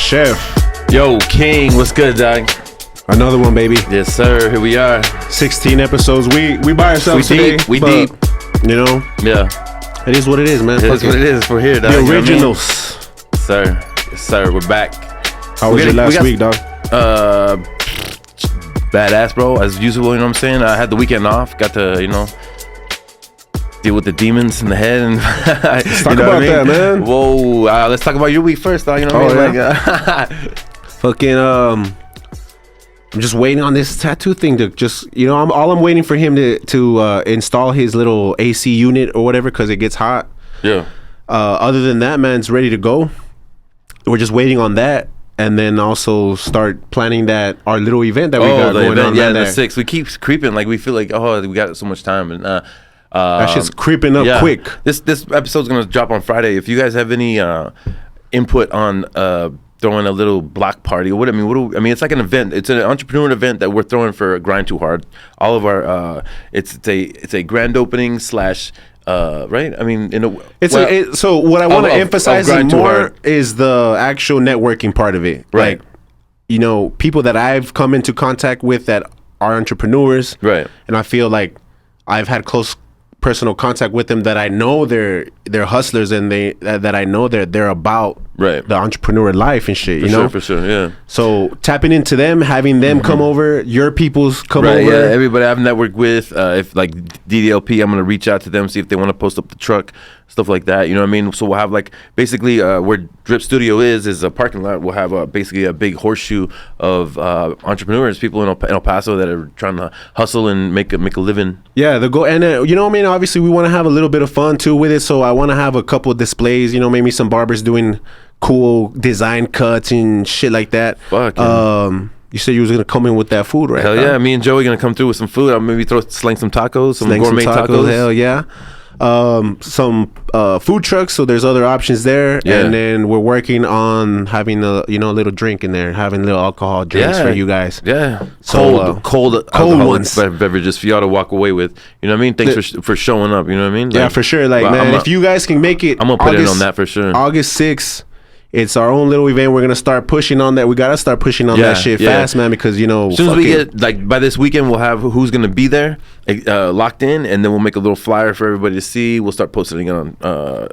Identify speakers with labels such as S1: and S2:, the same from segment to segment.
S1: Chef.
S2: Yo, King, what's good, dog?
S1: Another one, baby.
S2: Yes, sir. Here we are.
S1: 16 episodes. We by ourselves today.
S2: We deep.
S1: You know?
S2: Yeah.
S1: It is what it is, man.
S2: It is what it is. We're here, dog.
S1: The originals.
S2: You know what I mean? Yes, sir. We're back.
S1: How was your last week, dog?
S2: Badass, bro. As usual, you know what I'm saying? I had the weekend off. Got to, deal with the demons in the head. And
S1: Let's talk about that, man.
S2: Whoa. Let's talk about your week first, dog. You know what I mean?
S1: Yeah. Fucking, I'm just waiting on this tattoo thing to just, I'm waiting for him to install his little AC unit or whatever because it gets hot.
S2: Yeah.
S1: Other than that, man, it's ready to go. We're just waiting on that. And then also start planning our little event that we got going on.
S2: Yeah, the 6th. We keep creeping. Like, we feel like, we got so much time. And
S1: that shit's creeping up quick.
S2: This episode's going to drop on Friday. If you guys have any input on throwing a little block party, or what I mean, it's like an event. It's an entrepreneur event that we're throwing for Grind2Hard. All of our, it's a grand opening / right? I mean,
S1: so what I want to emphasize more is the actual networking part of it.
S2: Right.
S1: Like, people that I've come into contact with that are entrepreneurs. Right. And I feel like I've had close personal contact with them that I know they're hustlers and that I know they're about the entrepreneur life and shit,
S2: For sure, yeah.
S1: So tapping into them, having them come over, your people's come over.
S2: Yeah, everybody I've networked with, if like DDLP, I'm going to reach out to them, see if they want to post up the truck, stuff like that, you know what I mean? So we'll have like, basically where Drip Studio is a parking lot. We'll have basically a big horseshoe of entrepreneurs, people in El Paso that are trying to hustle and make a living.
S1: Yeah, they'll go, and you know what I mean? Obviously we want to have a little bit of fun too with it, so I want to have a couple of displays, maybe some barbers doing cool design cuts and shit like that.
S2: Fuck, yeah.
S1: You said you was gonna come in with that food, right?
S2: Hell yeah, me and Joey gonna come through with some food. I'll maybe sling some tacos, some gourmet tacos.
S1: Hell yeah. Some food trucks, so there's other options there. Yeah. And then we're working on having a little drink in there, having little alcohol drinks for you guys.
S2: Yeah.
S1: So,
S2: cold ones, beverages for y'all to walk away with. You know what I mean? Thanks for showing up. You know what I mean?
S1: Yeah, for sure. Like, man, if you guys can make it,
S2: I'm gonna put it on that for sure.
S1: August 6th. It's our own little event. We're gonna start pushing on that. We gotta start pushing on that shit fast, man. Because
S2: as soon as we get by this weekend, we'll have who's gonna be there locked in, and then we'll make a little flyer for everybody to see. We'll start posting it on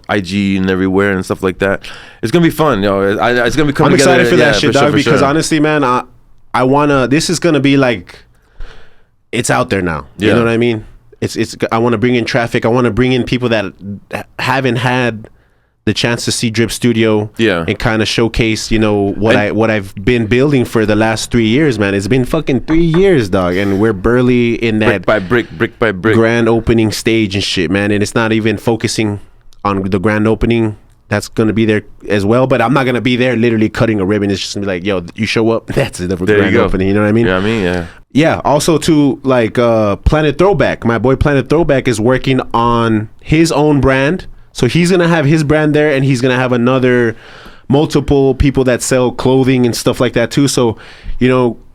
S2: IG and everywhere and stuff like that. It's gonna be fun, it's gonna be coming together.
S1: I'm excited for that shit, dog. Because honestly, man, I wanna. This is gonna be like, it's out there now. You know what I mean? It's. I want to bring in traffic. I want to bring in people that haven't had the chance to see Drip Studio and kind of showcase, what I've been building for the last 3 years, man. It's been fucking 3 years, dog, and we're barely in that
S2: brick by brick
S1: grand opening stage and shit, man. And it's not even focusing on the grand opening. That's gonna be there as well, but I'm not gonna be there literally cutting a ribbon. It's just gonna be like, yo, you show up, that's it, the grand opening. You know what I mean?
S2: Yeah, I mean,
S1: yeah. Also, to like Planet Throwback, my boy Planet Throwback is working on his own brand. So he's going to have his brand there, and he's going to have multiple people that sell clothing and stuff like that too. So,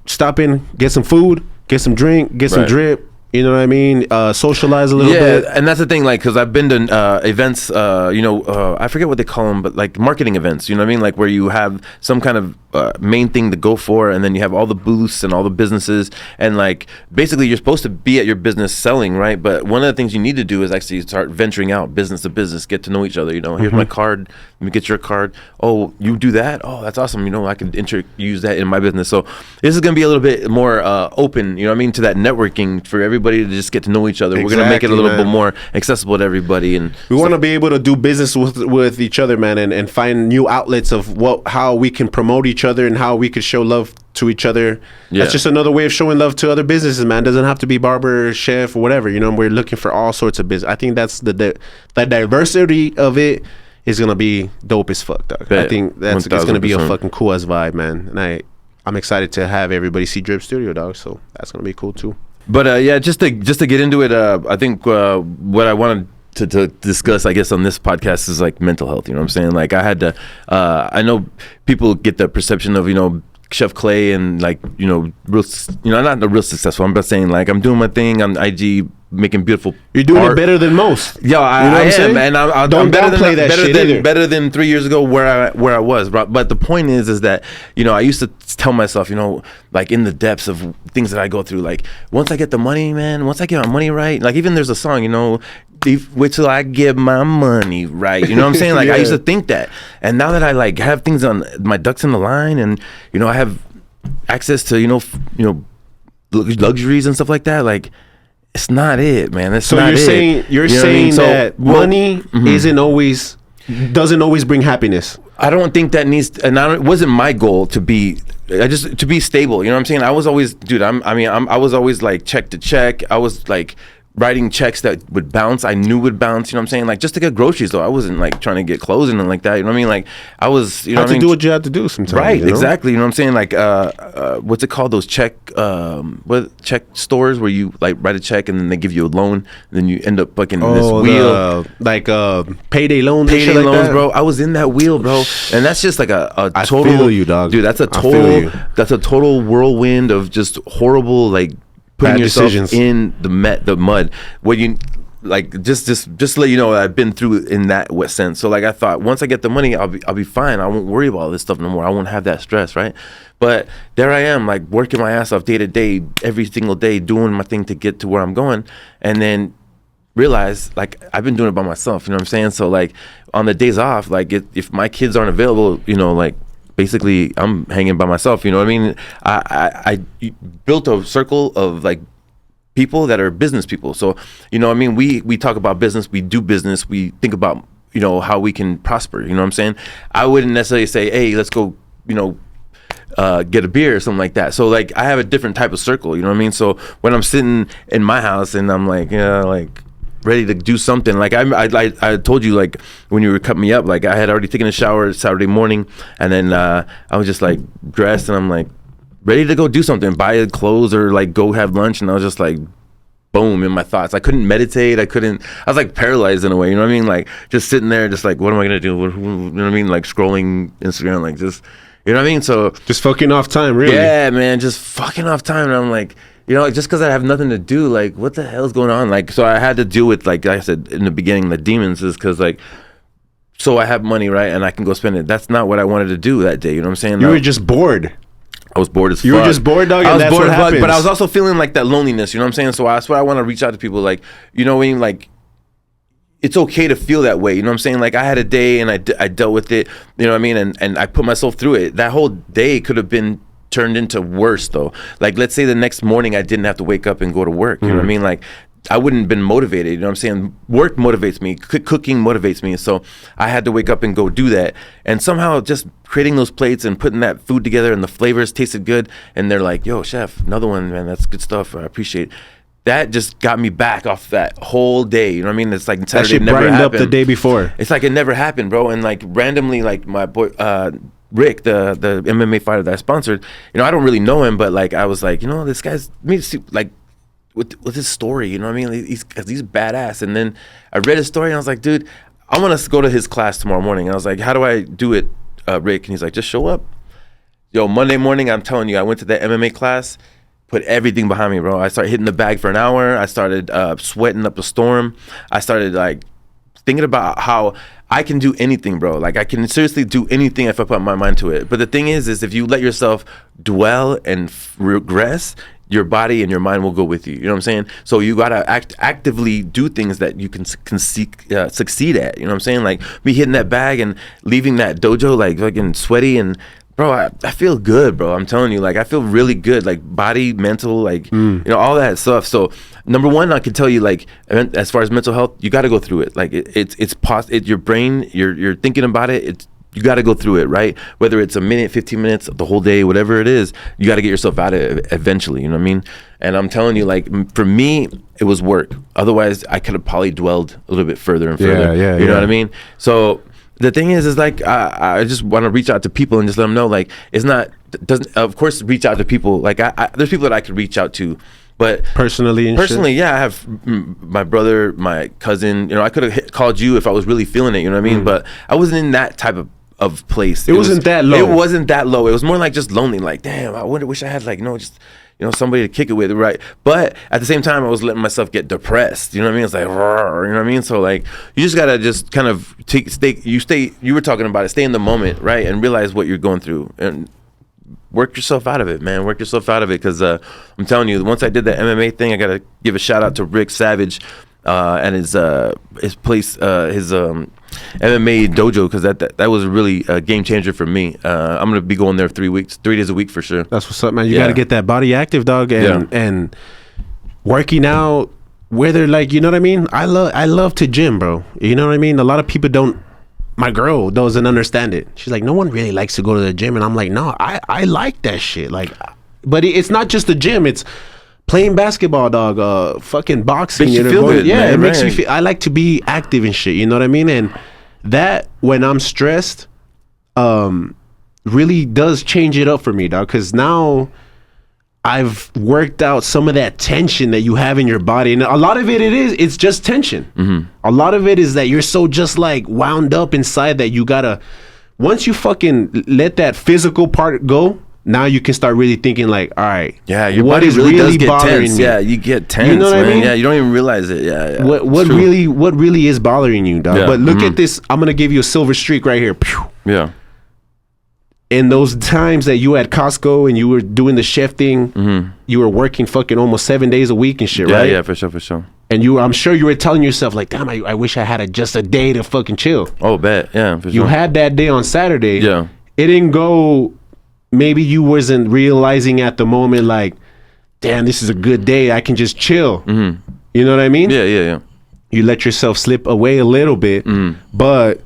S1: stop in, get some food, get some drink, get some drip. You know what I mean? Socialize a little bit.
S2: Yeah, and that's the thing, like, because I've been to events, I forget what they call them, but like marketing events, you know what I mean? Like where you have some kind of main thing to go for, and then you have all the booths and all the businesses, and like basically you're supposed to be at your business selling, right? But one of the things you need to do is actually start venturing out business to business, get to know each other. Here's my card, let me get your card. Oh, you do that? Oh, that's awesome. I can use that in my business. So this is going to be a little bit more open, you know what I mean, to that networking for everybody to just get to know each other. We're going to make it a little bit more accessible to everybody. And
S1: we want to be able to do business with each other, man, and find new outlets of how we can promote each other and how we could show love to each other. That's just another way of showing love to other businesses, man. Doesn't have to be barber, chef, or whatever. We're looking for all sorts of business. I think that's the diversity of it is gonna be dope as fuck, dog. I think it's gonna be a fucking cool ass vibe, man. And I'm excited to have everybody see Drip Studio, dog. So that's gonna be cool too.
S2: But just to get into it, I think what I wanted to discuss, I guess, on this podcast is like mental health. You know what I'm saying? Like I had to. I know people get the perception of Chef Clay and like real, not the real successful. I'm just saying like I'm doing my thing on IG, making beautiful.
S1: You're doing
S2: art.
S1: It better than most.
S2: Yeah, I am, and I'm
S1: downplay that shit either.
S2: Better than 3 years ago where I was. But the point is that I used to tell myself, like in the depths of things that I go through, like once I get the money, man, once I get my money right, like even there's a song, wait till I get my money right. You know what I'm saying? Like I used to think that, and now that I like have things on my ducks in the line, and I have access to luxuries and stuff like that, like. It's not it, man. That's not it.
S1: You're saying that money doesn't always bring happiness.
S2: I don't think that it wasn't my goal to be stable. You know what I'm saying? I was always, dude. I was always like check to check. I was like writing checks that would bounce. I knew would bounce. You know what I'm saying? Like just to get groceries though. I wasn't like trying to get clothes and like that. You know what I mean? Like I was. You know what I mean?
S1: Do what you had to do sometimes.
S2: Right. Exactly. You know what I'm saying? Like what's it called? Those check stores where you like write a check and then they give you a loan and then you end up fucking in this wheel.
S1: Payday loans.
S2: Payday loans, like bro. I was in that wheel, bro. And that's just like a total.
S1: I feel you, dog.
S2: Dude, that's a total whirlwind of just horrible like. Putting
S1: bad
S2: yourself
S1: decisions.
S2: In the mud. What you like just to let you know I've been through in that sense. So like I thought once I get the money I'll be fine. I won't worry about all this stuff no more. I won't have that stress, right? But there I am like working my ass off day to day, every single day, doing my thing to get to where I'm going, and then realize like I've been doing it by myself. You know what I'm saying? So like on the days off, like if my kids aren't available, like. Basically, I'm hanging by myself. You know what I mean? I built a circle of like people that are business people. So, you know what I mean? We talk about business. We do business. We think about, how we can prosper. You know what I'm saying? I wouldn't necessarily say, hey, let's go, get a beer or something like that. So like I have a different type of circle. You know what I mean? So when I'm sitting in my house and I'm like, ready to do something. Like I told you, like when you were cutting me up, like I had already taken a shower Saturday morning, and then I was just like dressed, and I'm like ready to go do something, buy clothes or like go have lunch, and I was just like, boom, in my thoughts. I couldn't meditate. I was like paralyzed in a way. You know what I mean? Like just sitting there, just like, what am I gonna do? You know what I mean? Like scrolling Instagram, like just, you know what I mean? So
S1: just fucking off time, really.
S2: Yeah, man, just fucking off time, and I'm like. Just because I have nothing to do, like, what the hell's going on? Like, so I had to deal with, like I said in the beginning, the demons is because, like, so I have money, right, and I can go spend it. That's not what I wanted to do that day. You know what I'm saying?
S1: You were just bored.
S2: I was bored as fuck.
S1: You were just bored, dog, and that's what happens.
S2: But I was also feeling, like, that loneliness, you know what I'm saying? So that's why I want to reach out to people, like, you know what I mean? Like, it's okay to feel that way, you know what I'm saying? Like, I had a day, and I dealt with it, you know what I mean? And I put myself through it. That whole day could have been turned into worse though. Like let's say the next morning I didn't have to wake up and go to work. You know what I mean? Like I wouldn't have been motivated. You know what I'm saying? Work motivates me. Cooking motivates me. So I had to wake up and go do that. And somehow just creating those plates and putting that food together and the flavors tasted good. And they're like, yo, chef, another one, man. That's good stuff. I appreciate it. That just got me back off that whole day. You know what I mean? It's like Saturday
S1: that shit
S2: never happened.
S1: Up the day before.
S2: It's like it never happened, bro. And like randomly, like my boy, Rick, the MMA fighter that I sponsored, I don't really know him, but like I was like, this guy's like with his story, you know what I mean? He's badass. And then I read his story and I was like, dude, I want to go to his class tomorrow morning. And I was like, how do I do it, Rick? And he's like, just show up. Yo, Monday morning, I'm telling you, I went to that MMA class, put everything behind me, bro. I started hitting the bag for an hour. I started sweating up a storm. I started like thinking about how I can do anything, bro. Like I can seriously do anything if I put my mind to it. But the thing is if you let yourself dwell and regress, your body and your mind will go with you. You know what I'm saying? So you gotta actively do things that you can succeed at. You know what I'm saying? Like me hitting that bag and leaving that dojo like fucking sweaty and. Bro, I feel good, bro. I'm telling you, like I feel really good, like body, mental, like all that stuff. So number one, I can tell you, like as far as mental health, you got to go through it. Like your brain, you're thinking about it. You got to go through it, right? Whether it's a minute, 15 minutes, the whole day, whatever it is, you got to get yourself out of it eventually. You know what I mean? And I'm telling you, like for me, it was work. Otherwise, I could have probably dwelled a little bit further and further.
S1: Yeah.
S2: You know what I mean? So. The thing is like I just want to reach out to people and just let them know like of course reach out to people like there's people that I could reach out to, but personally, yeah, I have my brother, my cousin. I could have called you if I was really feeling it. You know what I mean? But I wasn't in that type of place.
S1: It wasn't that low.
S2: It wasn't that low. It was more like just lonely. Like damn, I wish I had like just. somebody to kick it with, right? But at the same time, I was letting myself get depressed. You know what I mean? It's like, roar, you know what I mean? So like, you just gotta just kind of you were talking about it, stay in the moment, right? And realize what you're going through and work yourself out of it, man. Work yourself out of it, because I'm telling you, once I did that MMA thing, I gotta give a shout out to Rick Savage and his place, his MMA dojo, because that was really a game changer for me. I'm gonna be going there 3 days a week for sure.
S1: That's what's up, man. You gotta get that body active, dog, and working out. Whether like, you know what I mean. I love to gym, bro. You know what I mean. A lot of people don't. My girl doesn't understand it. She's like, no one really likes to go to the gym, and I'm like, no, I like that shit. Like, but it's not just the gym. It's playing basketball, dog. Fucking boxing.
S2: Makes you feel good,
S1: yeah,
S2: man,
S1: it makes me feel. I like to be active and shit. You know what I mean? And that, when I'm stressed, really does change it up for me, dog. Because now I've worked out some of that tension that you have in your body, and a lot of it's just tension. A lot of it is that you're so just like wound up inside that you gotta, once you fucking let that physical part go, now you can start really thinking like, all right,
S2: your
S1: what
S2: body
S1: is
S2: really
S1: really
S2: does get
S1: bothering
S2: tense.
S1: me?
S2: Yeah, you get tense,
S1: You know what I
S2: man.
S1: mean?
S2: Yeah, you don't even realize it. Yeah.
S1: What really is bothering you, dog?
S2: Yeah.
S1: But look at this. I'm gonna give you a silver streak right here. Pew.
S2: Yeah.
S1: In those times that you at Costco and you were doing the chef thing, you were working fucking almost 7 days a week and shit, right?
S2: Yeah, for sure.
S1: And I'm sure you were telling yourself like, damn, I wish I had just a day to fucking chill.
S2: Oh, bet. Yeah, for sure.
S1: You had that day on Saturday.
S2: Yeah.
S1: It didn't go, maybe you wasn't realizing at the moment like, damn, this is a good day. I can just chill. You know what I mean?
S2: Yeah.
S1: You let yourself slip away a little bit, but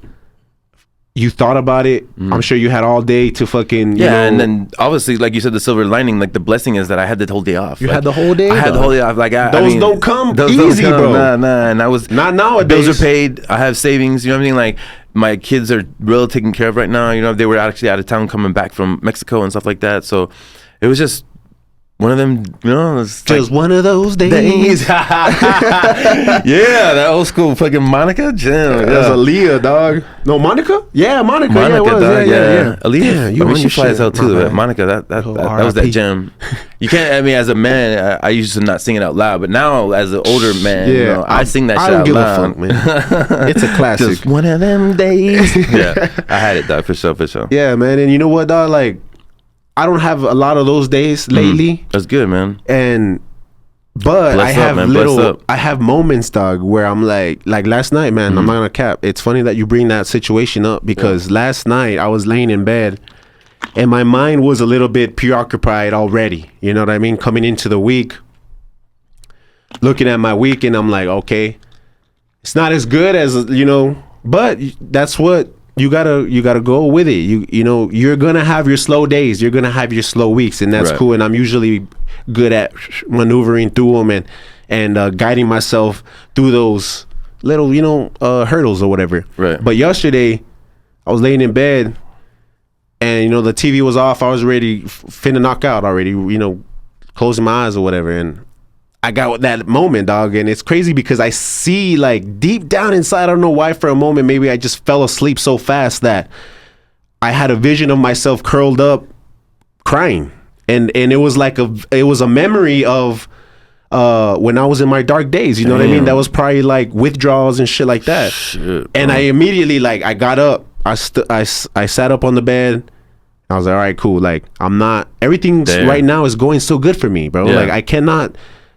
S1: you thought about it. I'm sure you had all day to fucking, you know.
S2: And then obviously, like you said, the silver lining, like the blessing is that I had the whole day off.
S1: You had the whole day?
S2: I had the whole day off. Like
S1: those don't come easy, bro.
S2: Nah. And I was
S1: not nowadays.
S2: Bills are paid. I have savings. You know what I mean? Like my kids are really taken care of right now. You know, they were actually out of town coming back from Mexico and stuff like that. So it was just one of them, you know,
S1: just like one of those days.
S2: Yeah, that old school fucking Monica jam.
S1: That was Aaliyah, dog. No, Monica? Yeah, Monica. Yeah, it was.
S2: Dog,
S1: Yeah.
S2: Aaliyah, I mean, she flies out too. But Monica, that was that jam. You can't. I mean, as a man, I used to not sing it out loud, but now as an older man, you know, I sing that shit out loud. I don't give a fuck,
S1: man. It's a classic.
S2: Just one of them days. Yeah, I had it, dog, for sure.
S1: Yeah, man, and you know what, dog? Like, I don't have a lot of those days lately.
S2: That's good, man.
S1: But I have moments, dog, where I'm like last night, man, I'm not gonna cap. It's funny that you bring that situation up, because last night I was laying in bed and my mind was a little bit preoccupied already. You know what I mean? Coming into the week, looking at my week, and I'm like, okay, it's not as good as, you know, but that's what you gotta go with it. You know, you're gonna have your slow days, you're gonna have your slow weeks, and that's cool. And I'm usually good at maneuvering through them and guiding myself through those little, you know, hurdles or whatever.
S2: Right.
S1: But yesterday, I was laying in bed, and you know, the TV was off. I was ready, finna knock out already. You know, closing my eyes or whatever, and I got that moment, dog, and it's crazy because I see, like, deep down inside, I don't know why, for a moment, maybe I just fell asleep so fast that I had a vision of myself curled up crying, and it was like it was a memory of when I was in my dark days. You know what I mean? That was probably like withdrawals and shit like that.
S2: Shit,
S1: and I immediately, like, I got up, I sat up on the bed. I was like, all right, cool. Like, everything right now is going so good for me, bro. Like, I cannot.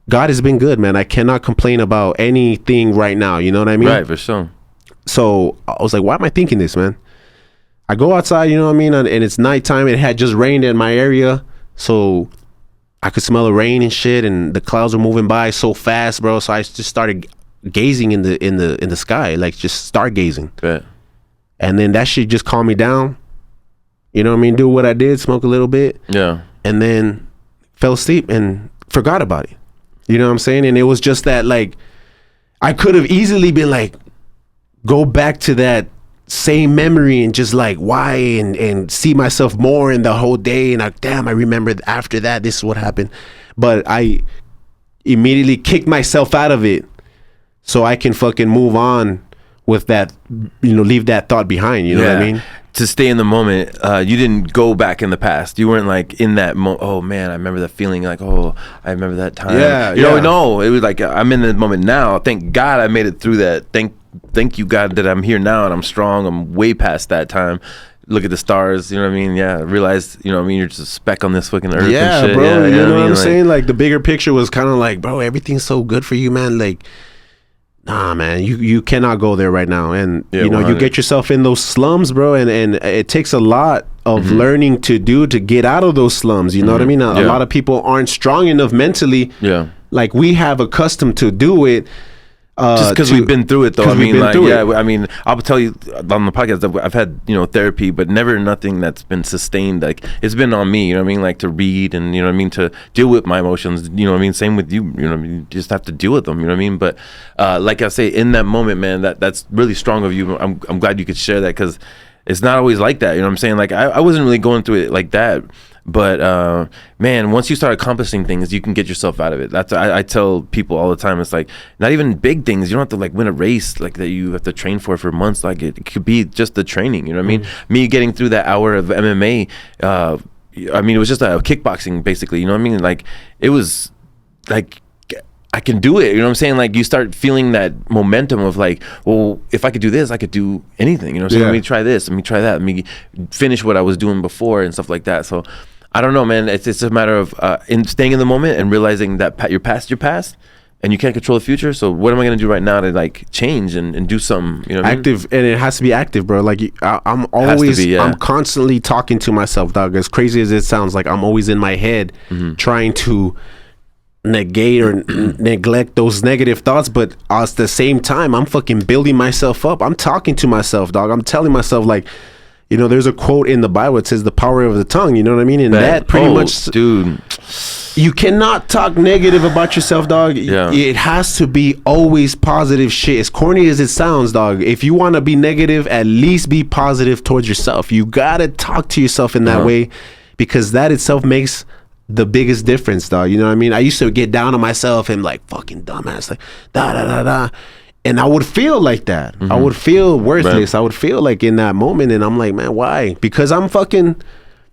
S1: God has been good, man. I cannot complain about anything right now. You know what I mean?
S2: Right, for sure.
S1: So I was like, why am I thinking this, man? I go outside, you know what I mean? And it's nighttime. It had just rained in my area. So I could smell the rain and shit. And the clouds were moving by so fast, bro. So I just started gazing in the sky, like just stargazing.
S2: Right.
S1: And then that shit just calmed me down. You know what I mean? Do what I did, smoke a little bit.
S2: Yeah.
S1: And then fell asleep and forgot about it. You know what I'm saying? And it was just that, like, I could have easily been like, go back to that same memory and just like, why, and see myself more in the whole day. And I remember after that, this is what happened. But I immediately kicked myself out of it so I can fucking move on with that, you know, leave that thought behind. You know what I mean?
S2: to stay in the moment, you didn't go back in the past. You weren't like in that moment. Oh man, I remember the feeling. Like, oh, I remember that time.
S1: Yeah,
S2: you know, no, it was like I'm in the moment now. Thank God I made it through that. Thank you God that I'm here now and I'm strong. I'm way past that time. Look at the stars, you know what I mean? Yeah, realize, you know what I mean? You're just a speck on this fucking earth.
S1: Yeah,
S2: and shit.
S1: bro.
S2: Yeah,
S1: you know what I'm
S2: like,
S1: saying? Like the bigger picture was kind of like, bro, everything's so good for you, man. Like, nah, man, you cannot go there right now. And you know, 100. You get yourself in those slums, bro, and it takes a lot of learning to get out of those slums. You know what I mean? A lot of people aren't strong enough mentally. Yeah, like we have accustomed to do it.
S2: Just because we've been through it, though. I mean, like, I mean, I'll tell you on the podcast that I've had, you know, therapy, but never nothing that's been sustained. Like, it's been on me, you know what I mean? Like, to read and, you know what I mean, to deal with my emotions, you know what I mean? Same with you, you know what I mean? You just have to deal with them, you know what I mean? But like I say, in that moment, man, that's really strong of you. I'm glad you could share that because it's not always like that, you know what I'm saying? Like, I wasn't really going through it like that. But man, once you start accomplishing things, you can get yourself out of it. That's I tell people all the time. It's like not even big things. You don't have to like win a race like that. You have to train for months. Like it could be just the training. You know what I mean? Me getting through that hour of MMA. I mean, it was just a kickboxing basically. You know what I mean? Like it was like. I can do it, you know what I'm saying? Like you start feeling that momentum of like, well, if I could do this, I could do anything, you know what I'm saying? Let me try this, let me try that, let me finish what I was doing before and stuff like that. So I don't know, man. It's a matter of staying in the moment and realizing that your past, and you can't control the future. So what am I gonna do right now to like change and do something? You know, what
S1: active, I mean? And it has to be active, bro. Like I'm always, I'm constantly talking to myself, dog. As crazy as it sounds, like I'm always in my head trying to negate or neglect those negative thoughts, but at the same time I'm fucking building myself up. I'm talking to myself, dog. I'm telling myself, like, you know, there's a quote in the Bible. It says the power of the tongue, you know what I mean? And that pretty much,
S2: dude,
S1: you cannot talk negative about yourself, dog. It has to be always positive shit. As corny as it sounds, dog, if you want to be negative, at least be positive towards yourself. You gotta talk to yourself in that way, because that itself makes the biggest difference, dog. You know what I mean? I used to get down on myself and like fucking dumbass, like da da da da, and I would feel like that. I would feel worthless. I would feel like in that moment, and I'm like, man, why? Because I'm fucking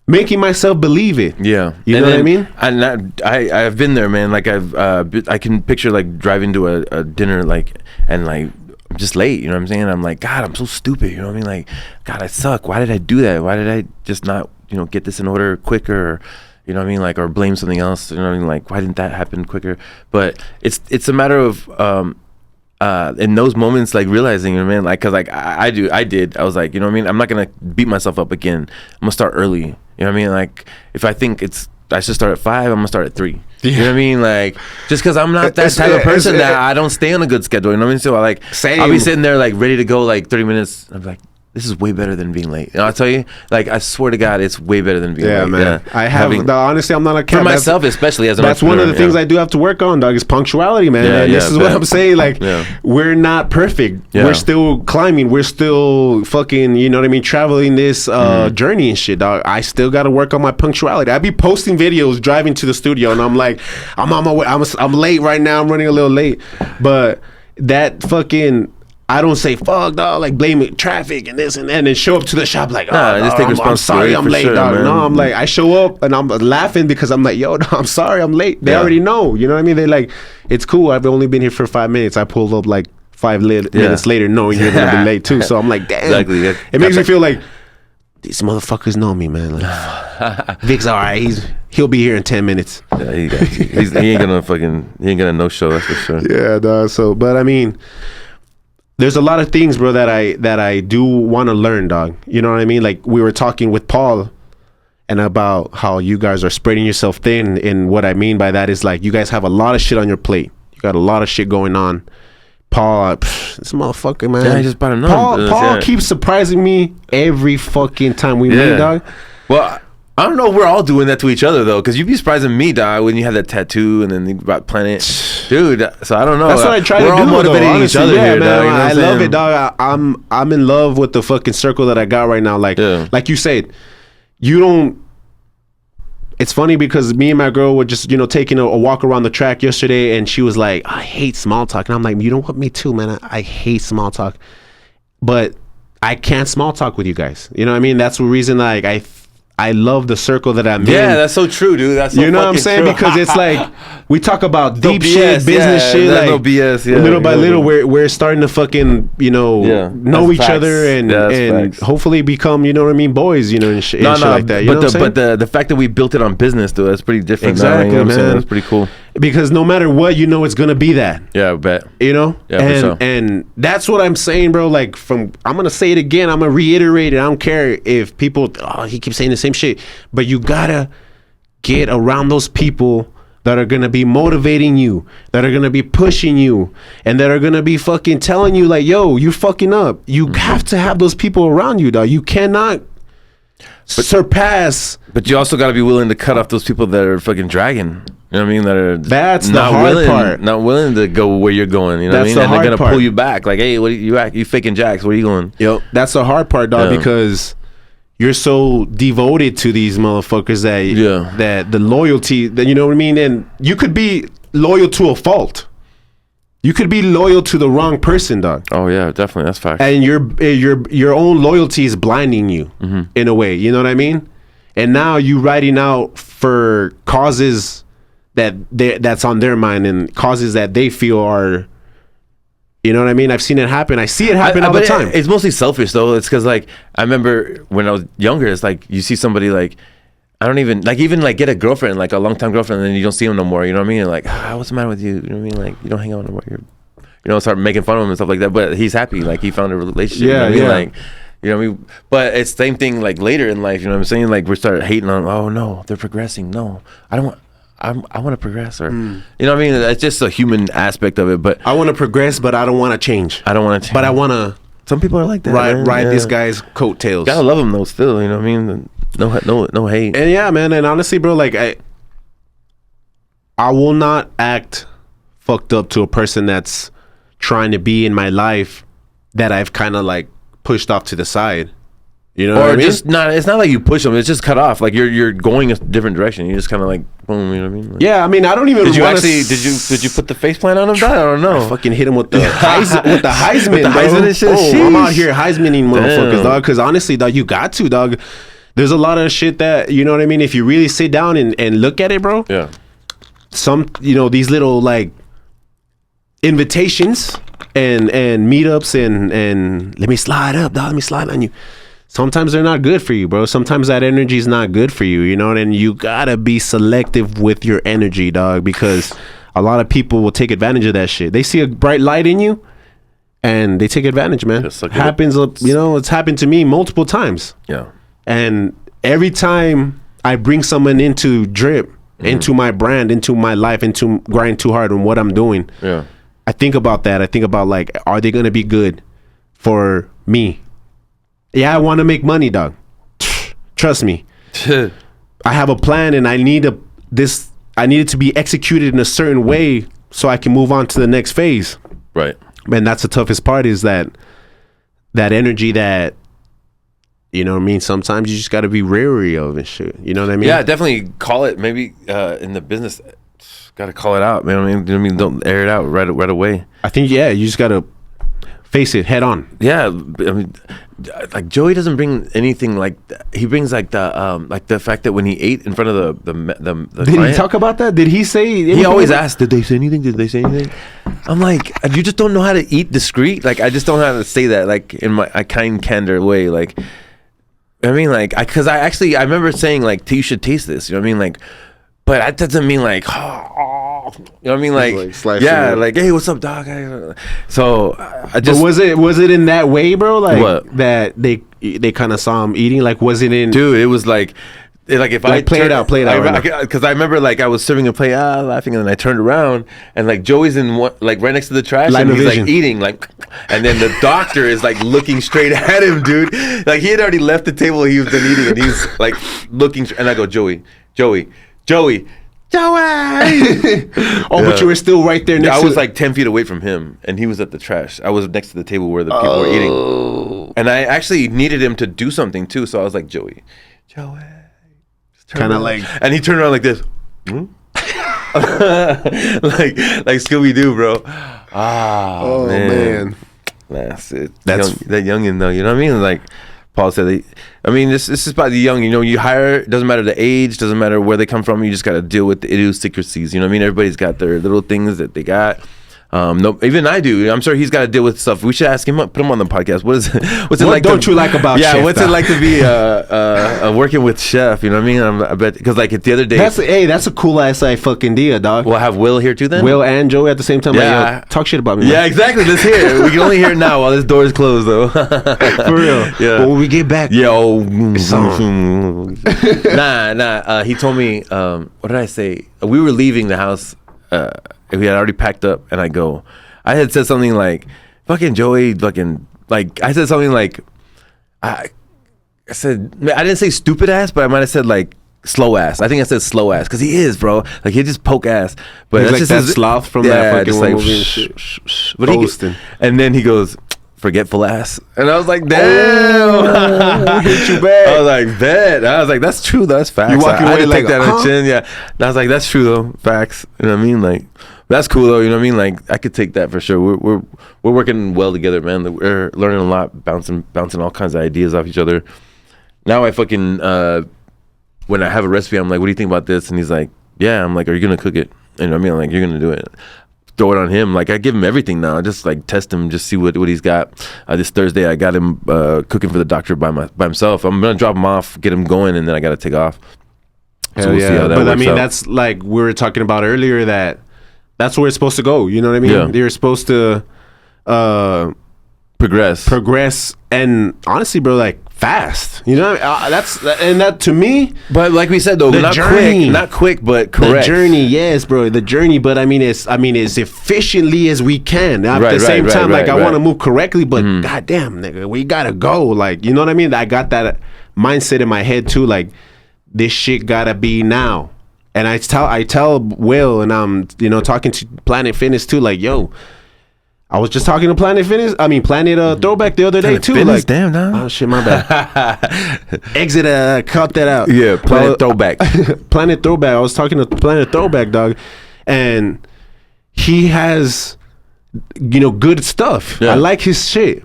S1: making myself believe it. Yeah, you know what I mean?
S2: And I've been there, man. Like I can picture like driving to a dinner, like, and like I'm just late. You know what I'm saying? I'm like, God, I'm so stupid. You know what I mean? Like, God, I suck. Why did I do that? Why did I just not, you know, get this in order quicker? Or, you know what I mean? Like, or blame something else. You know what I mean? Like, why didn't that happen quicker? But it's a matter of in those moments, like realizing, you know what I mean? Like, cause like I did. I was like, you know what I mean? I'm not gonna beat myself up again. I'm gonna start early. You know what I mean? Like, if I think I should start at 5, I'm gonna start at 3. You know what I mean? Like, just because I'm not that type of person that I don't stay on a good schedule. You know what I mean? So I'll be sitting there like ready to go like 30 minutes. I'm like, this is way better than being late. And I'll tell you, like, I swear to God, it's way better than being late.
S1: Man. Yeah, I have, honestly, I'm not a cat.
S2: For myself, especially as an entrepreneur.
S1: That's one of the things I do have to work on, dog, is punctuality, man. And this is what I'm saying. Like, we're not perfect. We're still climbing. We're still fucking, you know what I mean, traveling this journey and shit, dog. I still got to work on my punctuality. I be posting videos driving to the studio, and I'm like, I'm on my way. I'm late right now. I'm running a little late. But that fucking... I don't say fuck, dog, like blame it, traffic and this and that, and then show up to the shop like, oh,
S2: just take
S1: I'm sorry I'm late, dog. Man. No, I'm like, I show up and I'm laughing because I'm like, yo, no, I'm sorry I'm late. They already know, you know what I mean? They're like, it's cool. I've only been here for 5 minutes. I pulled up like 5 minutes later knowing you're going to be late too. So I'm like, damn. Exactly. It makes me feel like, these motherfuckers know me, man. Like, Vic's all right. He'll be here in 10 minutes.
S2: Yeah, he ain't gonna no show, that's for sure.
S1: Yeah, dog. So, but I mean... There's a lot of things, bro, that I do want to learn, dog. You know what I mean? Like, we were talking with Paul and about how you guys are spreading yourself thin. And what I mean by that is, like, you guys have a lot of shit on your plate. You got a lot of shit going on. Paul, this motherfucker, man.
S2: Yeah, I just bought a
S1: Paul keeps surprising me every fucking time we meet, dog.
S2: Well, I don't know if we're all doing that to each other, though, because you'd be surprising me, dog, when you have that tattoo and then you brought Planet. Dude, so I don't know.
S1: That's what I try to do,
S2: all motivating
S1: though,
S2: each other here,
S1: man,
S2: dog. You know
S1: I love it, dog. I'm in love with the fucking circle that I got right now. Like, like you said, you don't... It's funny because me and my girl were just, you know, taking a walk around the track yesterday, and she was like, I hate small talk. And I'm like, you know what? Me too, man. I hate small talk. But... I can't small talk with you guys. You know what I mean? That's the reason like I love the circle that I'm in.
S2: Yeah, that's so true, dude. That's so
S1: you know what I'm saying?
S2: true.
S1: Because it's like we talk about deep
S2: BS,
S1: shit, business shit, like
S2: no BS. Yeah,
S1: little by little, we're starting to fucking know each other and hopefully become what I mean, boys, and shit like that.
S2: But the fact that we built it on business, though, that's pretty different.
S1: Exactly,
S2: man.
S1: That's
S2: pretty cool.
S1: Because no matter what, it's gonna be that.
S2: Yeah, I bet.
S1: Yeah, and that's what I'm saying, bro. Like I'm gonna say it again. I'm gonna reiterate it. I don't care if people he keeps saying the same shit, but you gotta get around those people that are gonna be motivating you, that are gonna be pushing you, and that are gonna be fucking telling you like, yo, you fucking up. You have to have those people around you, dog. You cannot surpass.
S2: But you also gotta be willing to cut off those people that are fucking dragging. You know what I mean? That are
S1: that's the hard part.
S2: Not willing to go where you're going. You know what I mean? And they're gonna pull you back. Like, hey, what you faking jacks? Where are you going?
S1: Yo, that's the hard part, dog. Because you're so devoted to these motherfuckers that the loyalty, that you know what I mean. And you could be loyal to a fault. You could be loyal to the wrong person, dog.
S2: Oh yeah, definitely. That's fact.
S1: And your own loyalty is blinding you in a way. You know what I mean? And now you riding out for causes that's on their mind and causes that they feel are, you know what I mean? I've seen it happen. I see it happen all the time.
S2: It's mostly selfish though. It's because like I remember when I was younger, it's like you see somebody like I don't even get a girlfriend, like a long-time girlfriend, and then you don't see them no more. You know what I mean? You're like, what's the matter with you? You know what I mean? Like you don't hang out no more. Start making fun of him and stuff like that. But he's happy, like he found a relationship.
S1: Yeah,
S2: you know what I mean? Like, you know what I mean? But it's the same thing like later in life. You know what I'm saying? Like we start hating on. Oh no, they're progressing. No, I don't want. I want to progress, or you know what I mean. It's just a human aspect of it. But
S1: I want to progress, but I don't want to change.
S2: I don't want to change.
S1: But I want to.
S2: Some people are like that.
S1: Ride this guy's coattails.
S2: Gotta love him though. Still, you know what I mean. No hate.
S1: And yeah, man. And honestly, bro, like I will not act fucked up to a person that's trying to be in my life that I've kind of like pushed off to the side. You know what I mean?
S2: Just not. It's not like you push them. It's just cut off. Like you're going a different direction. You just kind of like boom. You know what I mean? Like,
S1: yeah. I mean, I don't even.
S2: Did you put the face plant on him? I don't know.
S1: I fucking hit him with the Heisman,
S2: with the Heisman and shit.
S1: I'm out here Heismaning motherfuckers, dog. Because honestly, dog, you got to, dog. There's a lot of shit that you know what I mean. If you really sit down and look at it, bro.
S2: Yeah.
S1: Some these little like invitations and meetups and let me slide up, dog. Let me slide on you. Sometimes they're not good for you, bro. Sometimes that energy is not good for you, and you gotta be selective with your energy, dog, because a lot of people will take advantage of that shit. They see a bright light in you and they take advantage, man. Happens, it's happened to me multiple times.
S2: Yeah.
S1: And every time I bring someone into Drip, into my brand, into my life, into Grind2Hard and what I'm doing, I think about that. I think about like, are they gonna be good for me? Yeah, I want to make money, dog. Trust me. I have a plan and I need it to be executed in a certain way so I can move on to the next phase.
S2: Right.
S1: Man, that's the toughest part is that energy that, you know what I mean? Sometimes you just got to be wary of and shit. You know what I mean?
S2: Yeah, definitely call it. Maybe in the business, got to call it out, man. You know what I mean? Don't air it out right away.
S1: I think, you just got to face it head on.
S2: Yeah, I mean, like Joey doesn't bring anything like that. He brings like the fact that when he ate in front of the
S1: did client, he talk about that? Did he say anything?
S2: He always asks, did they say anything? I'm like, you just don't know how to eat discreet. Like I just don't know how to say that like in my kind candor way. Like I mean, like because I remember saying like you should taste this. You know what I mean? Like, but that doesn't mean like. You know what I mean? Like yeah, like hey, what's up, dog? So I just.
S1: But was it in that way, bro? Like
S2: what?
S1: That they kind of saw him eating. Like was it in?
S2: Dude, it was like if I
S1: play it out,
S2: because I remember like I was serving a plate, laughing, and then I turned around and like Joey's in one, like right next to the trash, and he's like eating, like, and then the doctor is like looking straight at him, dude. Like he had already left the table, he was done eating, and he's like looking, and I go, Joey. But
S1: you were still right there next
S2: I was like 10 feet away from him and he was at the trash. I was next to the table where the people were eating. And I actually needed him to do something too. So I was like, Joey.
S1: Kind of like.
S2: And he turned around like this. like Scooby-Doo, bro.
S1: Man.
S2: That's it. That youngin though. You know what I mean? Like Paul said, this is about the young. You know, you hire. It doesn't matter the age. Doesn't matter where they come from. You just got to deal with the idiosyncrasies. You know what I mean? Everybody's got their little things that they got. No, even I do. I'm sure he's got to deal with stuff. We should ask him. Put him on the podcast. What's it like?
S1: Don't you like about Chef?
S2: Yeah, what's it like to be working with Chef? You know what I mean? I bet because like the other day.
S1: That's a cool ass fucking deal, dog.
S2: We'll have Will here too then.
S1: Will and Joey at the same time.
S2: Yeah,
S1: like, talk shit about me.
S2: Yeah, man. Exactly. Let's hear it. We can only hear it now while this door is closed, though.
S1: For real. Yeah. But when we get back,
S2: nah. He told me. What did I say? We were leaving the house. We had already packed up, and I had said something like, fucking Joey, fucking, like, I said something like, I didn't say stupid ass, but I might have said, like, slow ass. I think I said slow ass, because he is, bro. Like, he just poke ass. But
S1: he's like just that sloth from that fucking movie and shit.
S2: But and then he goes, forgetful ass. And I was like, damn.
S1: Hit you back.
S2: I was like, bet. I was like, that's true, though. That's facts.
S1: You walking away
S2: I
S1: like,
S2: take that on the chin, yeah. And I was like, that's true, though. Facts. You know what I mean? Like, that's cool though, you know what I mean? Like I could take that for sure. We're working well together, man. We're learning a lot, bouncing all kinds of ideas off each other. Now I fucking when I have a recipe, I'm like, what do you think about this? And he's like, yeah. I'm like, are you gonna cook it? You know what I mean? I'm like, you're gonna do it. Throw it on him. Like I give him everything now. I just like test him, just see what he's got. This Thursday I got him cooking for the doctor by himself. I'm gonna drop him off, get him going, and then I gotta take off. So we'll see how that works
S1: I mean,
S2: out.
S1: that's like we were talking about earlier that's where it's supposed to go. You know what I mean?
S2: Yeah.
S1: You're supposed to progress, and honestly, bro, like fast. You know, that to me.
S2: But like we said though, not quick, but correct.
S1: The journey, yes, bro, the journey. But I mean, it's efficiently as we can. At the same time, I want to move correctly, but goddamn, nigga, we gotta go. Like, you know what I mean? I got that mindset in my head too. Like, this shit gotta be now. And I tell Will, and I'm talking to Planet Fitness too, like, yo, I was just talking to Planet Throwback the other day too.
S2: Fitness,
S1: like,
S2: damn, no.
S1: Oh shit, my bad. Exit, cut that out.
S2: Yeah, Planet Throwback.
S1: Planet Throwback. I was talking to Planet Throwback, dog, and he has, good stuff. Yeah. I like his shit.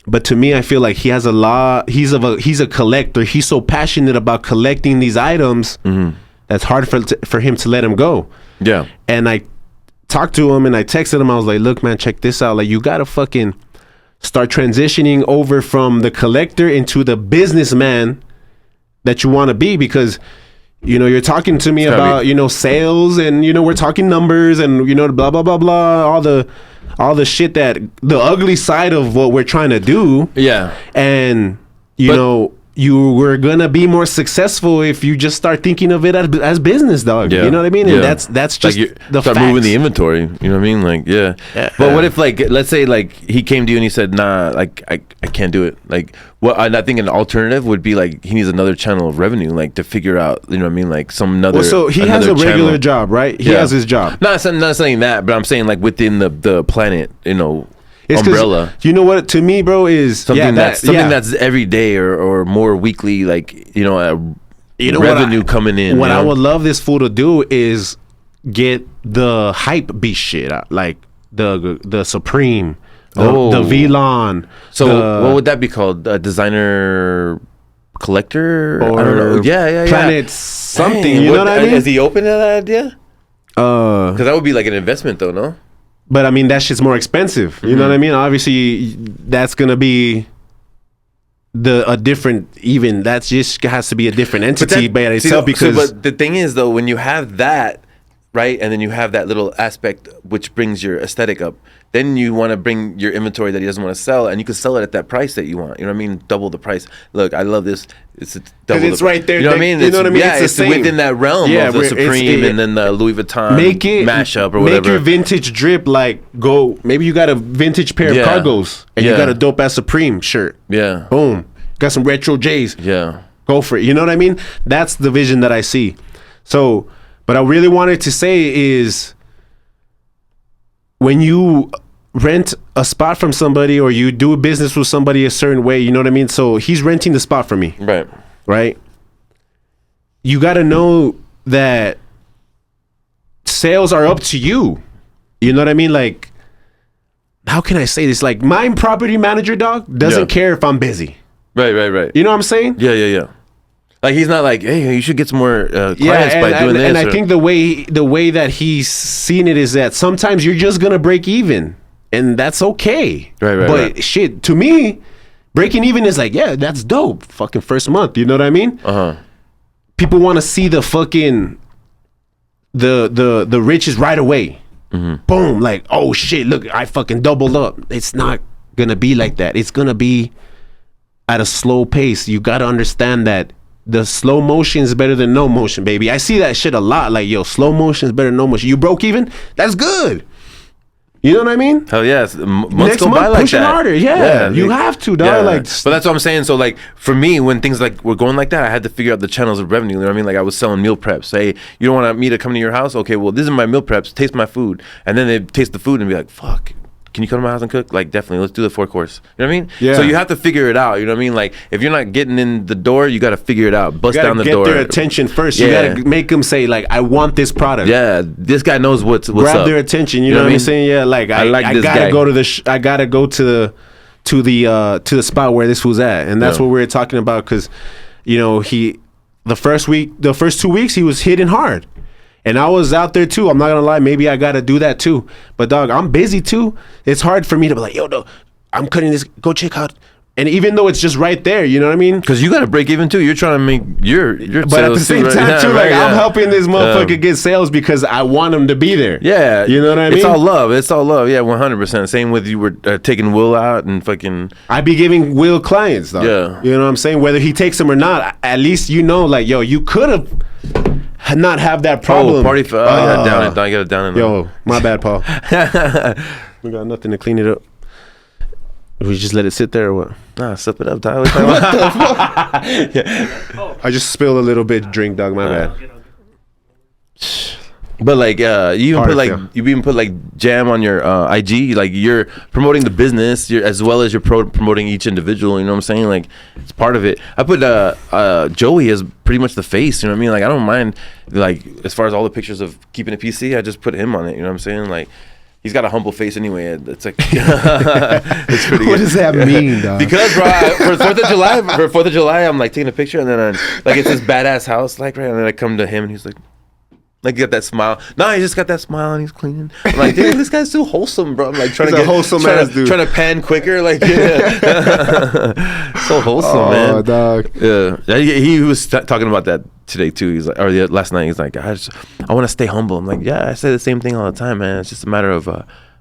S1: But to me, I feel like he has a lot. He's a collector. He's so passionate about collecting these items. Mm-hmm. That's hard for him to let him go. Yeah. And I talked to him and I texted him. I was like, look, man, check this out. Like, you got to fucking start transitioning over from the collector into the businessman that you want to be, because, you're talking to me about, sales, and, we're talking numbers and, blah, blah, blah, blah, all the shit the ugly side of what we're trying to do. Yeah. And, you were gonna be more successful if you just start thinking of it as business, dog. Yeah. You know what I mean? And that's just
S2: like
S1: the
S2: start
S1: facts.
S2: moving the inventory. You know what I mean? Like, yeah. But what if, like, let's say, like, he came to you and he said, nah, like, I can't do it. Like, I think an alternative would be, like, he needs another channel of revenue, like, to figure out, you know what I mean? Like, so he has a regular job, right? He has his job.
S1: Not
S2: saying that, but I'm saying, like, within the Planet, umbrella.
S1: You know what, to me, bro, is
S2: something that's every day or more weekly, like, revenue coming in.
S1: What I would love this fool to do is get the hype beast shit out, like the Supreme, the Velon.
S2: So what would that be called? A designer collector?
S1: Or
S2: I don't know. Yeah.
S1: Planet something.
S2: Dang,
S1: you know what I mean?
S2: Is he open to that idea? Because that would be like an investment, though, no?
S1: But I mean, that shit's more expensive. You know what I mean? Obviously, that's gonna be that just has to be a different entity by itself.
S2: But the thing is, though, when you have that, right, and then you have that little aspect which brings your aesthetic up, then you want to bring your inventory that he doesn't want to sell, and you can sell it at that price that you want. You know what I mean? Double the price. Look, I love this. It's double.
S1: It's right there.
S2: You know what I mean?
S1: You know what I mean?
S2: Yeah, it's within that realm of the Supreme and then the Louis Vuitton mashup or whatever.
S1: Make your vintage drip maybe you got a vintage pair of cargos and you got a dope ass Supreme shirt. Yeah. Boom. Got some retro J's. Yeah. Go for it. You know what I mean? That's the vision that I see. So, but I really wanted to say is, when you rent a spot from somebody or you do business with somebody a certain way, you know what I mean? So he's renting the spot for me. Right? You got to know that sales are up to you. You know what I mean? Like, how can I say this? Like my property manager, dog, doesn't care if I'm busy.
S2: Right.
S1: You know what I'm saying?
S2: Yeah. Like he's not like, hey, you should get some more clients by doing this.
S1: And I think the way that he's seen it is that sometimes you're just gonna break even, and that's okay.
S2: Right.
S1: But shit, to me, breaking even is like, yeah, that's dope. Fucking first month, you know what I mean? People want to see the fucking the riches right away. Boom, like, oh shit, look, I fucking doubled up. It's not gonna be like that. It's gonna be at a slow pace. You gotta understand that the slow motion is better than no motion, baby. I see that shit a lot. Like, yo, slow motion is better than no motion. You broke even? That's good. You know what I mean?
S2: Hell yes. Months
S1: Next
S2: go
S1: month,
S2: by like
S1: pushing
S2: that.
S1: harder. Yeah, you have to, dog.
S2: Yeah.
S1: Like,
S2: but that's what I'm saying. So like for me, when things like were going like that, I had to figure out the channels of revenue. You know what I mean? Like I was selling meal preps. Hey, you don't want me to come to your house? Okay, well, these are my meal preps. Taste my food. And then they taste the food and be like, fuck. Can you come to my house and cook? Like, definitely. Let's do the 4-course. You know what I mean?
S1: Yeah.
S2: So you have to figure it out. You know what I mean? Like, if you're not getting in the door, you got to figure it out. Bust down the door. You got to
S1: get their attention first.
S2: Yeah.
S1: You got to make them say, like, I want this product.
S2: Yeah. This guy knows what's
S1: Grab
S2: up.
S1: their attention. You know what I'm saying? Yeah. Like, I
S2: this
S1: gotta
S2: guy.
S1: go to the. I gotta go to the spot where this was at, and that's what we were talking about. Because, you know, the first 2 weeks, he was hitting hard. And I was out there too. I'm not gonna lie. Maybe I gotta do that too. But dog, I'm busy too. It's hard for me to be like, yo, no, I'm cutting this. Go check out. And even though it's just right there, you know what I mean?
S2: Because you got to break even too. You're trying to make your
S1: but at the same time too, like I'm helping this motherfucker
S2: Yeah.
S1: get sales because I want him to be there.
S2: Yeah,
S1: you know what I mean?
S2: It's all love. It's all love. Yeah, 100%. Same with you were taking Will out and fucking.
S1: I be giving Will clients though.
S2: Yeah,
S1: you know what I'm saying? Whether he takes them or not, at least you know, like, yo, you could have not have that problem.
S2: Oh, party. Yeah, down it. I got it down it.
S1: Yo, my bad, Paul. We got nothing to clean it up. We just let it sit there or what?
S2: Nah, sip it up, Tyler.
S1: What the fuck? Yeah. I just spilled a little bit of drink, dog. My bad.
S2: But like, you even put like jam on your IG. Like you're promoting the business, as well as you're promoting each individual. You know what I'm saying? Like it's part of it. I put Joey as pretty much the face. You know what I mean? Like I don't mind. Like as far as all the pictures of keeping it PC, I just put him on it. You know what I'm saying? Like. He's got a humble face anyway. It's like it's pretty good.
S1: What does that mean, dog?
S2: Because bro, for 4th of July, I'm like taking a picture and then like it's this badass house, like right, and then I come to him and he's like he got that smile. No, he just got that smile and he's cleaning. I'm like, dude, this guy's so wholesome, bro. I'm like trying to get
S1: wholesome ass dude.
S2: Trying to pan quicker, like yeah. So wholesome, man.
S1: Oh, dog.
S2: Yeah, he was talking about that today too. He's like, last night. He's like, I want to stay humble. I'm like, yeah, I say the same thing all the time, man. It's just a matter of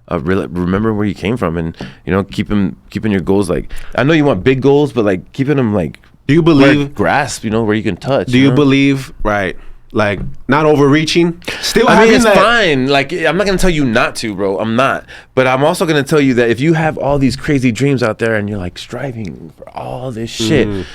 S2: remember where you came from, and you know, keeping your goals. Like, I know you want big goals, but like keeping them like.
S1: Do you believe
S2: grasp? You know, where you can touch.
S1: Do you believe right? Like not overreaching. Still,
S2: I mean, it's fine. Like I'm not gonna tell you not to, bro. I'm not. But I'm also gonna tell you that if you have all these crazy dreams out there and you're like striving for all this shit,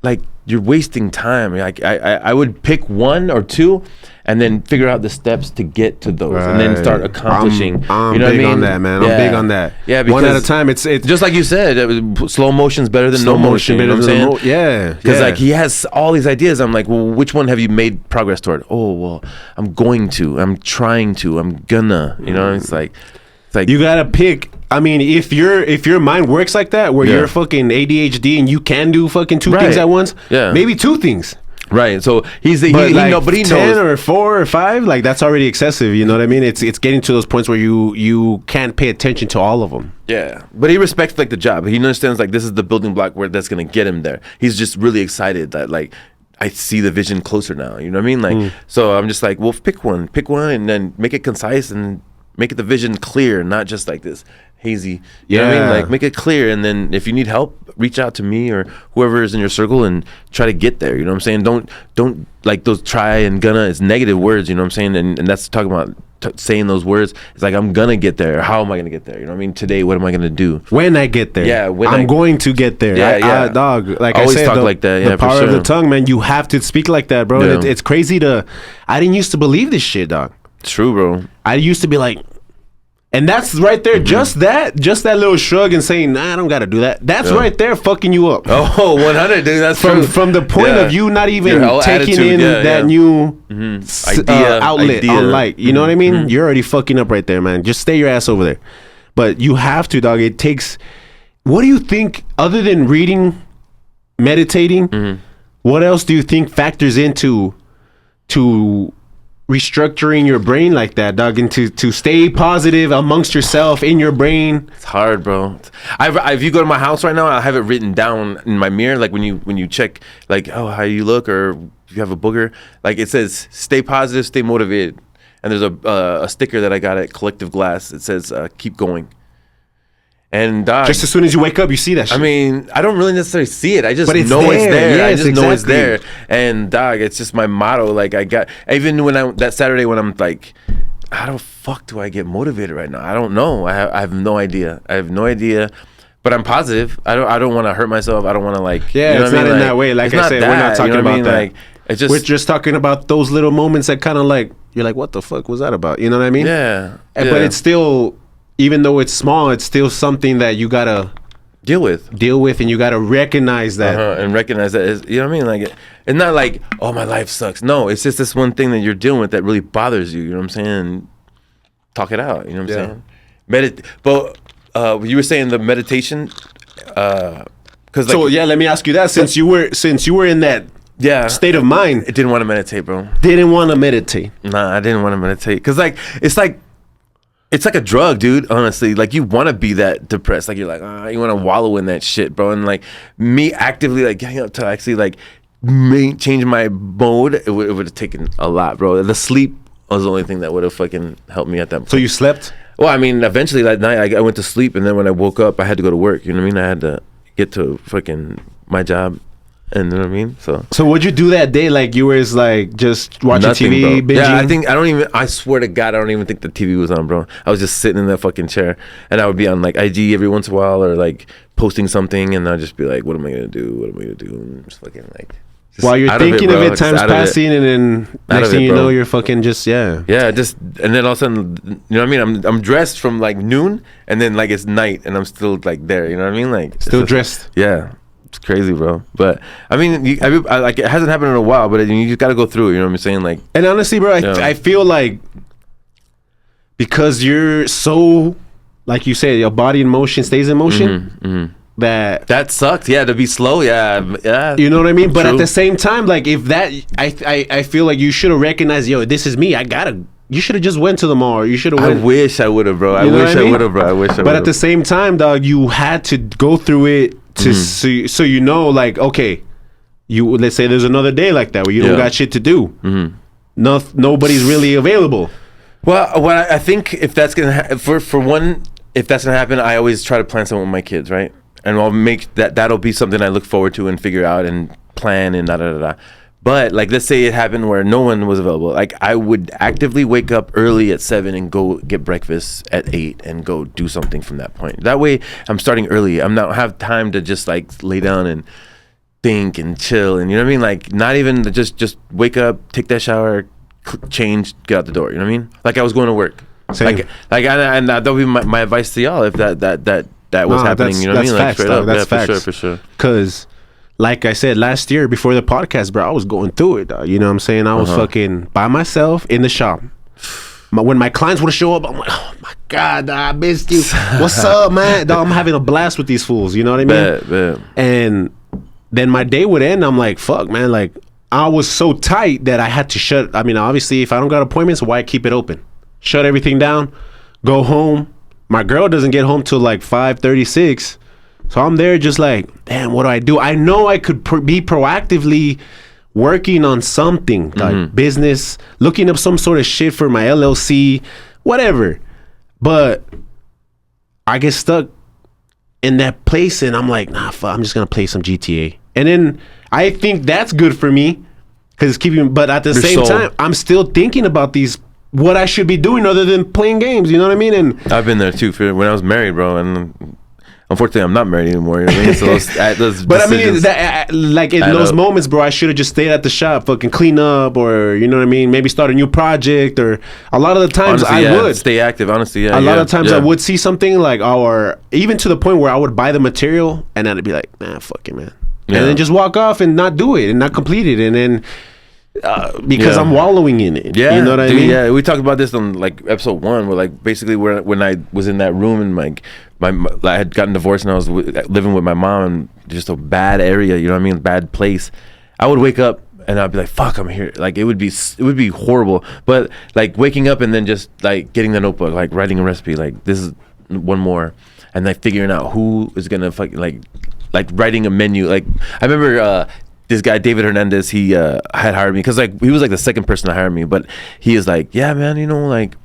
S2: like you're wasting time. Like I would pick 1 or 2, and then figure out the steps to get to those, and then start accomplishing.
S1: I'm
S2: you know
S1: big
S2: what I mean?
S1: on that, man.
S2: Yeah.
S1: I'm big on that.
S2: Yeah, because
S1: 1 at a time. It's
S2: just like you said. Slow motion's better than no motion.
S1: Better
S2: you know
S1: than yeah.
S2: Because like he has all these ideas. I'm like, well, which one have you made progress toward? Oh, well, I'm going to. I'm trying to. I'm gonna. You know, it's like
S1: you gotta pick. I mean, if your mind works like that, where you're fucking ADHD and you can do fucking 2 things at once, maybe 2 things.
S2: Right. So he
S1: he
S2: knows
S1: 10 or 4 or 5, like that's already excessive. You know what I mean? It's getting to those points where you can't pay attention to all of them.
S2: Yeah, but he respects like the job. He understands like this is the building block where that's gonna get him there. He's just really excited that like I see the vision closer now. You know what I mean? Like so I'm just like, well, pick one, and then make it concise and make it the vision clear, not just like this hazy. You know what I mean? Like make it clear, and then if you need help, reach out to me or whoever is in your circle and try to get there. You know what I'm saying? Don't like those try and gonna is negative words. You know what I'm saying? And that's talking about saying those words. It's like I'm gonna get there. How am I gonna get there? You know what I mean? Today, what am I gonna do
S1: when I get there?
S2: Yeah,
S1: I'm going to get there.
S2: Yeah,
S1: dog. Like
S2: always
S1: I said,
S2: talk like that. Yeah,
S1: the power of the tongue, man. You have to speak like that, bro.
S2: Yeah.
S1: It's crazy I didn't used to believe this shit, dog.
S2: It's true, bro.
S1: I used to be like. And that's right there, just that little shrug and saying, nah, I don't got to do that. That's right there fucking you up.
S2: Oh, 100, dude. That's
S1: from the point of you not even taking in that new idea outlet on light. You know what I mean? You're already fucking up right there, man. Just stay your ass over there. but you have to, dog. It takes. What do you think, other than reading, meditating, what else do you think factors into restructuring your brain like that, dog, and to stay positive amongst yourself in your brain?
S2: It's hard, bro. If you go to my house right now, I have it written down in my mirror, like when you check, like, oh, how you look, or if you have a booger, like it says stay positive, stay motivated. And there's a sticker that I got at Collective Glass. It says keep going. And
S1: just as soon as you wake up, you see that shit.
S2: I mean, I don't really necessarily see it. I just know it's there.
S1: Yes,
S2: I just know it's there. And dog, it's just my motto. Like I got, even when that Saturday when I'm like, how the fuck do I get motivated right now? I don't know. I have no idea. But I'm positive. I don't want to hurt myself. I don't want to like.
S1: Yeah, it's not in that way. Like I said, we're not talking about that.
S2: Like, it's just,
S1: we're just talking about those little moments that kind of like, you're like, what the fuck was that about? You know what I mean?
S2: Yeah.
S1: But it's still, even though it's small, it's still something that you gotta
S2: deal with,
S1: and you gotta recognize that,
S2: and recognize that is, you know what I mean? Like it's not like, oh, my life sucks. No, it's just this one thing that you're dealing with that really bothers you. You know what I'm saying? Talk it out. You know what I'm saying? But you were saying the meditation, because
S1: so let me ask you that, since you were in that state of mind,
S2: I didn't want to meditate, bro.
S1: Didn't want to meditate.
S2: Nah, I didn't want to meditate because it's like a drug, dude. Honestly, like you want to be that depressed, like you're like, you want to wallow in that shit, bro. And like me actively like getting up to actually like change my mode, it would have taken a lot, bro. The sleep was the only thing that would have fucking helped me at that point.
S1: So you slept?
S2: Well, I mean, eventually that night I went to sleep, and then when I woke up, I had to go to work. You know what I mean? I had to get to fucking my job. And you know what I mean? So
S1: what'd you do that day? Like you were like just watching
S2: nothing,
S1: TV,
S2: bro.
S1: binging?
S2: Yeah, I swear to God, I don't even think the TV was on, bro. I was just sitting in that fucking chair, and I would be on like IG every once in a while, or like posting something, and I'd just be like, what am I gonna do? And just fucking like.
S1: While you're thinking of it, time's passing, and then next thing you know, you're fucking just and
S2: then all of a sudden, you know what I mean? I'm dressed from like noon, and then like it's night, and I'm still like there. You know what I mean? Like
S1: still dressed.
S2: Yeah. It's crazy, bro. But I mean, like it hasn't happened in a while, but you just got to go through it. You know what I'm saying? Like,
S1: and honestly, bro, I feel like because you're so, like you said, your body in motion stays in motion. That
S2: sucks. Yeah, to be slow. Yeah.
S1: You know what I mean? But at the same time, like if that, I feel like you should have recognized, yo, this is me. You should have just went to the mall. Or you should have.
S2: I wish I would have, bro. I wish I would have, bro. But
S1: at the same time, dog, you had to go through it. So you know, like, okay, let's say there's another day like that where you don't got shit to do. Nobody's really available.
S2: Well, what I think if that's gonna if that's gonna happen, I always try to plan something with my kids, right? And I'll make that'll be something I look forward to and figure out and plan and da. But like, let's say it happened where no one was available. Like I would actively wake up early at 7 and go get breakfast at 8 and go do something from that point. That way I'm starting early. I'm not have time to just like lay down and think and chill. And you know what I mean? Like not even just wake up, take that shower, change, get out the door. You know what I mean? Like I was going to work.
S1: Same.
S2: And that would be my advice to y'all if that was happening. You know what I mean?
S1: Facts,
S2: like straight up.
S1: That's facts.
S2: For sure.
S1: Because like I said last year before the podcast, bro, I was going through it, dog. You know what I'm saying? I was fucking by myself in the shop. When my clients would show up, I'm like, oh my God, dog, I missed you. What's up, man? Dog, I'm having a blast with these fools. You know what I mean?
S2: Bet.
S1: And then my day would end. I'm like, fuck, man. Like I was so tight that I had to shut. I mean, obviously, if I don't got appointments, why keep it open? Shut everything down, go home. My girl doesn't get home till like 5:36. So I'm there just like, damn, what do? I know I could be proactively working on something like business, looking up some sort of shit for my LLC, whatever. But I get stuck in that place and I'm like, nah, fuck, I'm just going to play some GTA. And then I think that's good for me because it's keeping, but at the same time, I'm still thinking about what I should be doing other than playing games. You know what I mean? And
S2: I've been there too when I was married, bro. And unfortunately, I'm not married anymore. You know what I mean? So those
S1: but I mean, like in those moments, bro, I should have just stayed at the shop, fucking clean up, or you know what I mean? Maybe start a new project, or a lot of the times
S2: honestly,
S1: I would
S2: stay active. Honestly, yeah.
S1: A lot of times I would see something like, or even to the point where I would buy the material and then I'd be like, nah, fuck it, man, and then just walk off and not do it and not complete it, and then because I'm wallowing in it.
S2: Yeah,
S1: you know what I mean?
S2: Yeah, we talked about this on like episode 1, where like basically when I was in that room and like I had gotten divorced and I was living with my mom in just a bad area. You know what I mean? Bad place. I would wake up and I'd be like, "Fuck, I'm here." Like it would be horrible. But like waking up and then just like getting the notebook, like writing a recipe, like this is one more, and like figuring out who is gonna fucking like writing a menu. Like I remember. This guy David Hernandez, he had hired me because like he was like the second person to hire me, but he is like, yeah, man, you know, like,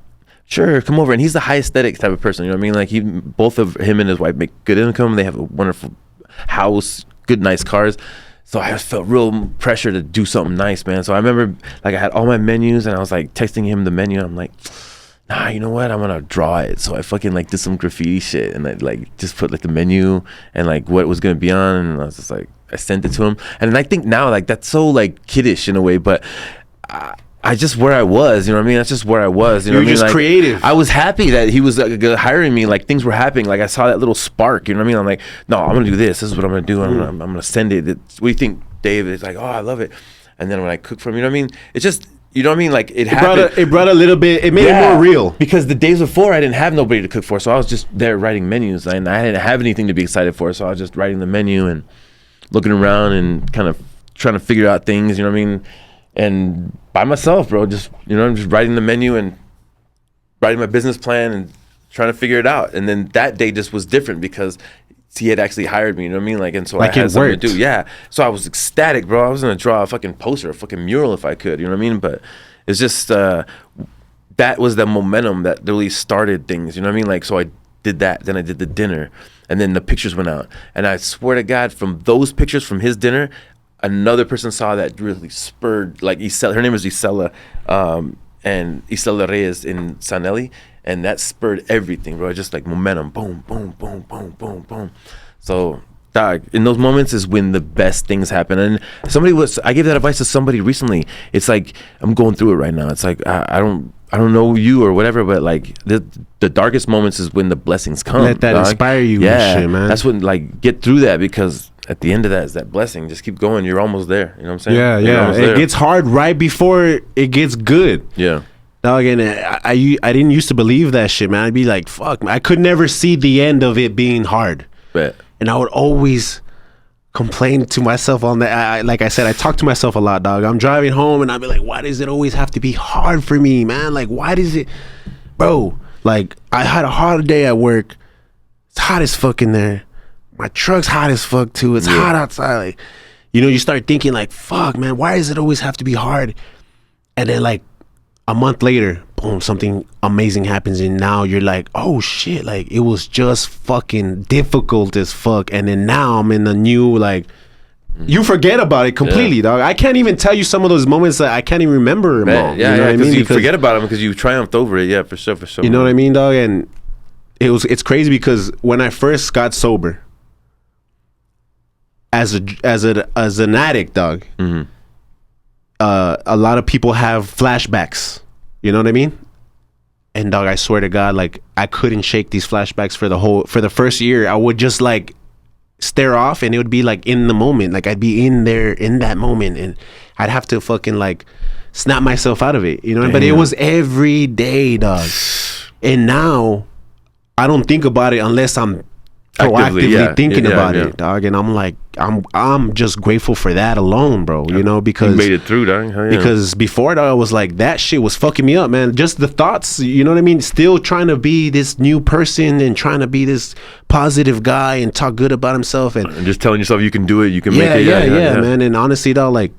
S2: sure, come over. And he's the high aesthetic type of person, you know what I mean? Like both of him and his wife make good income. They have a wonderful house, good, nice cars. So I just felt real pressure to do something nice, man. So I remember like I had all my menus and I was like texting him the menu. I'm like, nah, you know what? I'm gonna draw it. So I fucking like did some graffiti shit and I like just put like the menu and like what was gonna be on, and I was just like, I sent it to him. And I think now like that's so like kiddish in a way, but I just where I was, you know what I mean? That's just where I was. You know what I mean?
S1: Just
S2: like,
S1: creative.
S2: I was happy that he was hiring me. Like things were happening. Like I saw that little spark. You know what I mean? I'm like, no, I'm gonna do this. This is what I'm gonna do. I'm gonna send it. What do you think, Dave? It's like, oh, I love it. And then when I cook for him, you know what I mean? It's just, you know what I mean? Like it happened.
S1: It brought a little bit. It made it more real.
S2: Because the days before, I didn't have nobody to cook for, so I was just there writing menus, and I didn't have anything to be excited for. So I was just writing the menu and looking around and kind of trying to figure out things. You know what I mean? And by myself, bro. Just I'm just writing the menu and writing my business plan and trying to figure it out. And then that day just was different because he had actually hired me, you know what I mean? Like, and so like I had something to do. Yeah. So I was ecstatic, bro. I was gonna draw a fucking poster, a fucking mural if I could, you know what I mean? But it's just that was the momentum that really started things, you know what I mean? Like, so I did that, then I did the dinner, and then the pictures went out. And I swear to God, from those pictures from his dinner, another person saw that really spurred, like Isela, her name is Isela, and Isela Reyes in Sanelli. And that spurred everything, bro. Just like momentum, boom, boom, boom, boom, boom, boom. So, dog, in those moments is when the best things happen. And I gave that advice to somebody recently. It's like I'm going through it right now. It's like I don't know you or whatever, but like the darkest moments is when the blessings come.
S1: Let that inspire you.
S2: Yeah,
S1: and shit, man.
S2: That's when like get through that, because at the end of that is that blessing. Just keep going. You're almost there. You know what I'm saying?
S1: Yeah. It gets hard right before it gets good.
S2: Yeah.
S1: Dog, and I didn't used to believe that shit, man. I'd be like, fuck, man. I could never see the end of it being hard.
S2: Bet.
S1: And I would always complain to myself on that. Like I said, I talk to myself a lot, dog. I'm driving home and I'd be like, why does it always have to be hard for me, man? Like, why does it, bro? Like, I had a hard day at work. It's hot as fuck in there. My truck's hot as fuck too. It's hot outside. Like, you start thinking like, fuck, man, why does it always have to be hard? And then like a month later, boom, something amazing happens, and now you're like, oh shit, like it was just fucking difficult as fuck, and then now I'm in a new, like, you forget about it completely, dog. I can't even tell you some of those moments that I can't even remember them all.
S2: Yeah, you know what I mean? Because you forget about them because you triumphed over it. Yeah, for sure.
S1: You know what I mean, dog? And it's crazy because when I first got sober, as an addict, dog. Mm-hmm. A lot of people have flashbacks, you know what I mean? And dog, I swear to God, like I couldn't shake these flashbacks for the first year. I would just like stare off, and it would be like in the moment, like I'd be in there in that moment, and I'd have to fucking like snap myself out of it, you know? Damn. But it was every day, dog. And now I don't think about it unless I'm proactively thinking about it, dog. And I'm like, I'm just grateful for that alone, bro. You know, because
S2: you made it through, dog.
S1: Because before that, I was like, that shit was fucking me up, man. Just the thoughts, you know what I mean? Still trying to be this new person and trying to be this positive guy and talk good about himself, and
S2: just telling yourself you can do it, you can make it.
S1: Yeah, man. And honestly, dog, like,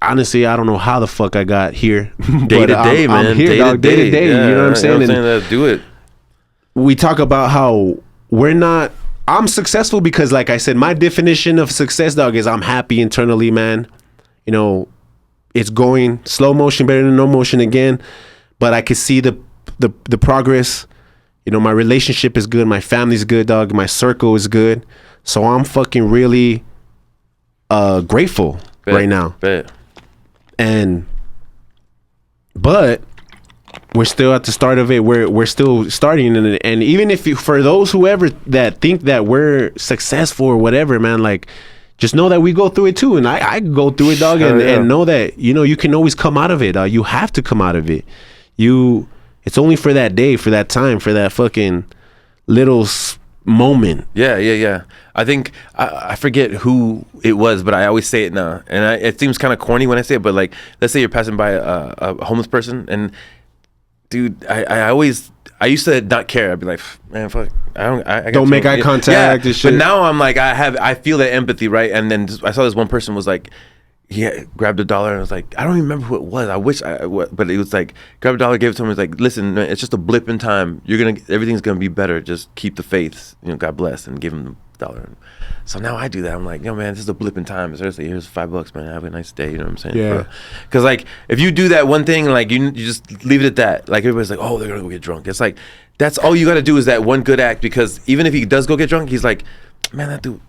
S1: I don't know how the fuck I got here.
S2: Day to day, man.
S1: I'm here, dog. Day to day. You know what I'm saying?
S2: And do it. We
S1: talk about how I'm successful because, like I said, my definition of success, dog, is I'm happy internally, man. You know, it's going slow motion better than no motion again, but I can see the progress. You know, my relationship is good, my family's good, dog, my circle is good. So I'm fucking really grateful right now. But we're still at the start of it. We're still starting, and even if for those whoever that think that we're successful or whatever, man, like, just know that we go through it too, and I go through it, dog, and know that you can always come out of it. You have to come out of it. It's only for that day, for that time, for that fucking little moment.
S2: Yeah. I think I forget who it was, but I always say it now, and it seems kind of corny when I say it. But like, let's say you're passing by a homeless person, and dude, I used to not care. I'd be like, man, fuck, I
S1: don't make eye contact. And shit.
S2: But now I'm like, I feel that empathy, right? And then I saw this one person was like, grabbed $1 and I was like, I don't even remember who it was. I wish but it was like, grabbed $1, gave it to him. It was like, listen, man, it's just a blip in time. Everything's gonna be better. Just keep the faith. God bless, and give him the $1. So now I do that. I'm like, yo, man, this is a blip in time. Seriously, here's $5, man. Have a nice day. You know what I'm saying?
S1: Yeah.
S2: Because like, if you do that one thing, like you just leave it at that. Like everybody's like, oh, they're gonna go get drunk. It's like, that's all you got to do is that one good act. Because even if he does go get drunk, he's like, man, that dude.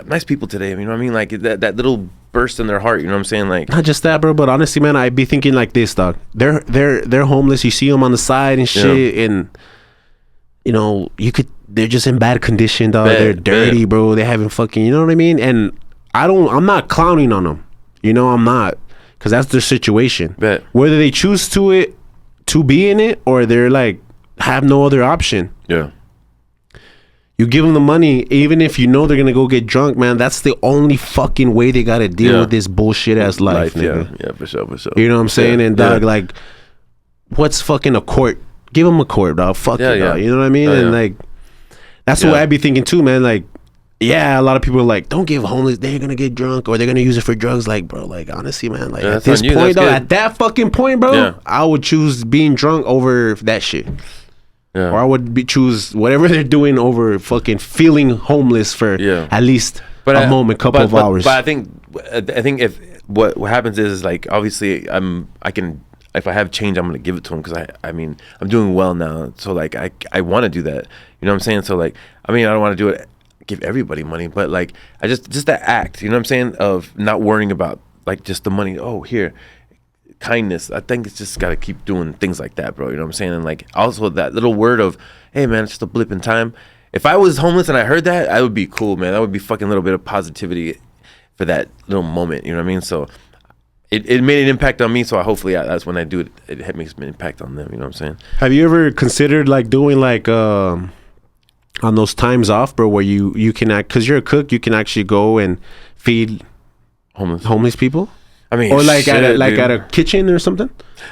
S2: Nice people today. You know what I mean? Like that little burst in their heart. You know what I'm saying? Like,
S1: not just that, bro. But honestly, man, I'd be thinking like this, dog. They're homeless. You see them on the side and shit, and they're just in bad condition, dog. They're dirty, bro. They haven't fucking. You know what I mean? And I'm not clowning on them. I'm not, because that's their situation. Whether they choose to be in it, or they're like have no other option.
S2: Yeah.
S1: You give them the money, even if they're gonna go get drunk, man. That's the only fucking way they gotta deal with this bullshit ass life, nigga.
S2: Yeah, for sure.
S1: You know what I'm saying? And dog, like, what's fucking a quart? Give them a quart, dog. Fuck it, dog. You know what I mean? And like, that's what I'd be thinking too, man. Like, a lot of people are like, don't give homeless. They're gonna get drunk, or they're gonna use it for drugs. Like, bro, like, honestly, man, like at this point, dog, at that fucking point, bro, I would choose being drunk over that shit. Yeah. Or I would choose whatever they're doing over fucking feeling homeless for at least a moment, couple of hours.
S2: But I think if what happens is like, obviously I can, if I have change, I'm gonna give it to him, because I'm doing well now, so like I want to do that. You know what I'm saying? So like, I don't want to do it, give everybody money, but like I just that act. You know what I'm saying? Of not worrying about like just the money. Oh, here. Kindness. I think it's just got to keep doing things like that, bro. You know what I'm saying? And like, also that little word of, hey man, it's just a blip in time. If I was homeless and I heard that, I would be cool, man. That would be fucking little bit of positivity for that little moment. You know what I mean? So it made an impact on me. So hopefully that's when I do it, it makes an impact on them. You know what I'm saying?
S1: Have you ever considered like doing like on those times off, bro, where you can act, because you're a cook, you can actually go and feed homeless people? Or like at a kitchen or something.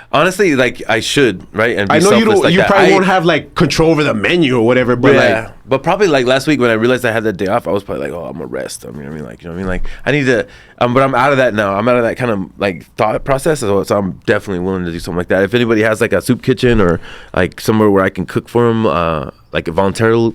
S2: Honestly, like I should, right? And be
S1: I know
S2: selfless like
S1: you
S2: that.
S1: probably won't have like control over the menu or whatever, but
S2: but probably like last week when I realized I had that day off, I was probably like, oh, I'm gonna rest. I mean, like, you know what I mean? Like, I need to, but I'm out of that now. I'm out of that kind of like thought process, so I'm definitely willing to do something like that. If anybody has like a soup kitchen or like somewhere where I can cook for them, like a voluntary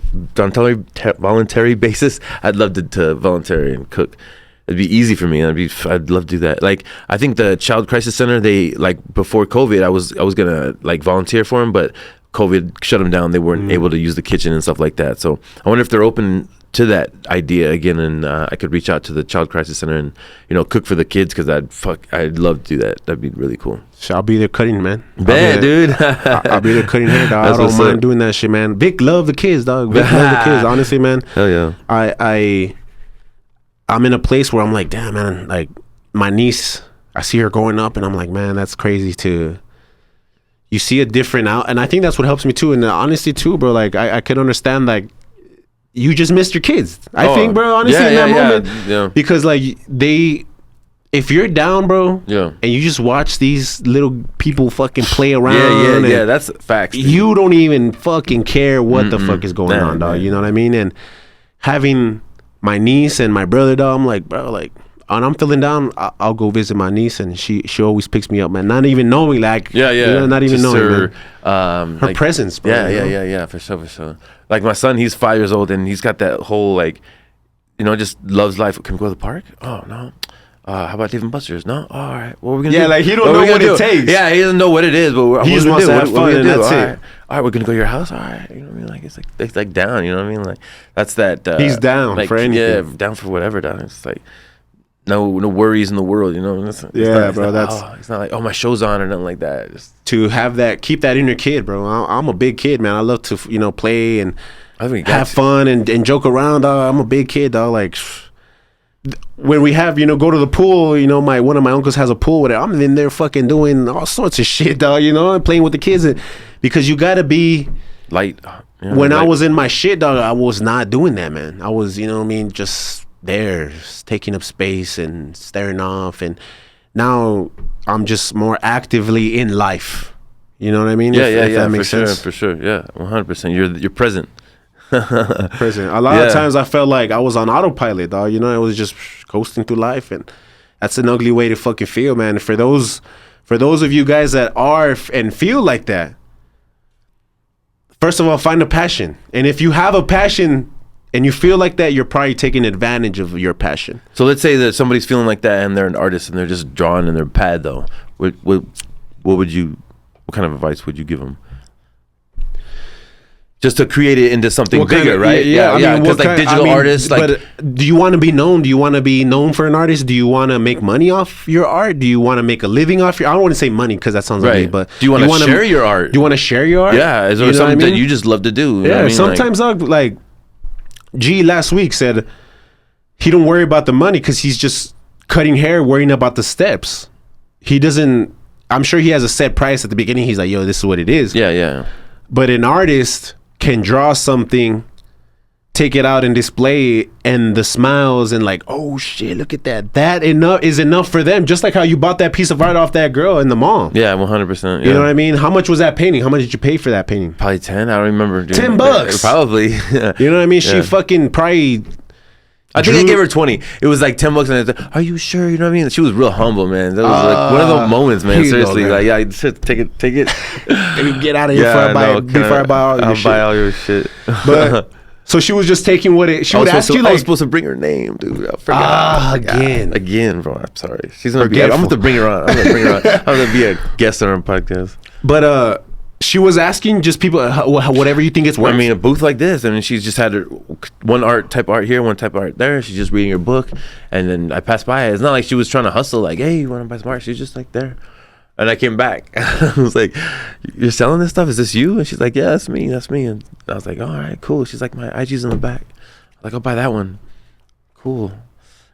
S2: basis, I'd love to volunteer and cook. It'd be easy for me. I'd love to do that. Like, I think the Child Crisis Center, they like before COVID, I was gonna like volunteer for them, but COVID shut them down. They weren't able to use the kitchen and stuff like that. So I wonder if they're open to that idea again, and I could reach out to the Child Crisis Center and cook for the kids, because I'd love to do that. That'd be really cool.
S1: So I'll be there cutting, man.
S2: Bad, dude.
S1: I'll be there cutting hair, dog. I don't mind doing that shit, man. Vic love the kids, dog. Vic love the kids. Honestly, man.
S2: Hell yeah.
S1: I'm in a place where I'm like, damn, man, like my niece, I see her growing up and I'm like, man, that's crazy you see a different out. And I think that's what helps me too. And honestly too, bro, like I could understand, like, you just missed your kids. I think, bro, honestly, in that moment. Yeah. Because like if you're down, bro, and you just watch these little people fucking play around.
S2: Yeah, that's facts. Dude.
S1: You don't even fucking care what the fuck is going on, dog. You know what I mean? And having my niece and my brother, dog, I'm like, bro, like, when I'm feeling down, I'll go visit my niece, and she always picks me up, man. Not even knowing, like, not even just knowing her presence, bro.
S2: Yeah, for sure. Like my son, he's 5 years old, and he's got that whole like, just loves life. Can we go to the park? Oh no. How about Dave and Buster's? No? All right. What are we gonna do?
S1: Yeah, like he don't know what it takes.
S2: Yeah, he doesn't know what it is, but
S1: he just wants to have fun, and that's it.
S2: All right, we're gonna go to your house. All right, you know what I mean? Like it's like down. You know what I mean? Like that's that.
S1: He's down for anything.
S2: Yeah, down for whatever. Down. It's like no worries in the world. You know? It's
S1: bro.
S2: It's not like my show's on or nothing like that. Just
S1: to have that, keep that inner kid, bro. I'm a big kid, man. I love to play and have fun and joke around, dog. I'm a big kid, dog. Like when we have, go to the pool, one of my uncles has a pool with it. I'm in there fucking doing all sorts of shit, dog, and playing with the kids. Because you got to be
S2: light.
S1: When I was in my shit, dog, I was not doing that, man. I was, just there, just taking up space and staring off. And now I'm just more actively in life. You know what I mean?
S2: If that makes sense. For sure. Yeah, 100%. You're present.
S1: Present. A lot of times I felt like I was on autopilot, dog. I was just coasting through life, and that's an ugly way to fucking feel, man. For those of you guys that are and feel like that, first of all, find a passion. And if you have a passion and you feel like that, you're probably taking advantage of your passion.
S2: So let's say that somebody's feeling like that and they're an artist and they're just drawing in their pad, though. What kind of advice would you give them? Just to create it into something bigger, right?
S1: Yeah.
S2: Because digital artists,
S1: but do you want to be known? Do you want to be known for an artist? Do you want to make money off your art? Do you want to make a living off your? I don't want to say money because that sounds ugly, but
S2: do you want to share your art?
S1: Do you want to share your art?
S2: Yeah, is there something that you just love to do?
S1: Yeah, sometimes like G last week said he don't worry about the money because he's just cutting hair, worrying about the steps. He doesn't. I'm sure he has a set price at the beginning. He's like, yo, this is what it is.
S2: Yeah.
S1: But an artist can draw something, take it out and display it, and the smiles and like, oh shit, look at that. That is enough for them. Just like how you bought that piece of art off that girl in the mall.
S2: Yeah, 100%. Yeah.
S1: You know what I mean? How much was that painting? How much did you pay for that painting?
S2: Probably 10. I don't remember. Dude.
S1: $10.
S2: Probably.
S1: You know what I mean? She fucking probably.
S2: I think I gave her 20. It was like $10, and I was like, "Are you sure?" You know what I mean? She was real humble, man. That was like one of those moments, man. Seriously, man. Like, yeah, take it.
S1: Get out of here before I buy all your shit.
S2: I'll buy all your shit.
S1: But so she was just taking what it. She would ask you like,
S2: I was supposed to bring her name, dude. I forgot. Again, bro. I'm sorry. She's gonna be. I'm gonna bring her on. I'm gonna be a guest on our podcast.
S1: But she was asking just people whatever you think it's worth.
S2: I mean, a booth like this. I mean, she's just had her one type of art here, one type of art there. She's just reading her book, and then I passed by. It's not like she was trying to hustle. Like, hey, you want to buy some art? She's just like there. And I came back. I was like, "You're selling this stuff? Is this you?" And she's like, "Yeah, that's me. And I was like, "All right, cool." She's like, "My IG's in the back." I'm like, "I'll buy that one." Cool.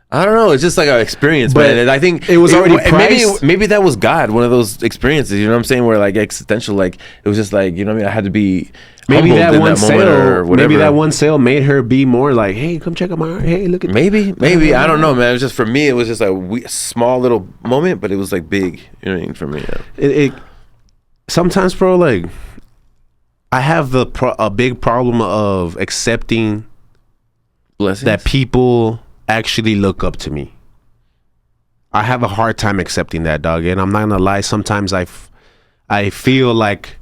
S2: I don't know. It's just like an experience, man. And I think
S1: it was already priced.
S2: Maybe that was God, one of those experiences. You know what I'm saying? Where like existential, like it was just like, you know what I mean? I had to be
S1: maybe
S2: humbled
S1: that
S2: in
S1: one
S2: that moment
S1: sale.
S2: or whatever.
S1: Maybe that one sale made her be more like, hey, come check out my art. Hey, look at
S2: maybe I don't know, man. It was just for me. It was just a small little moment, but it was like big. You know what I mean? For me, yeah.
S1: It sometimes, bro. Like I have a big problem of accepting
S2: blessings
S1: that people actually look up to me. I have a hard time accepting that, dog. And I'm not gonna lie. Sometimes I feel like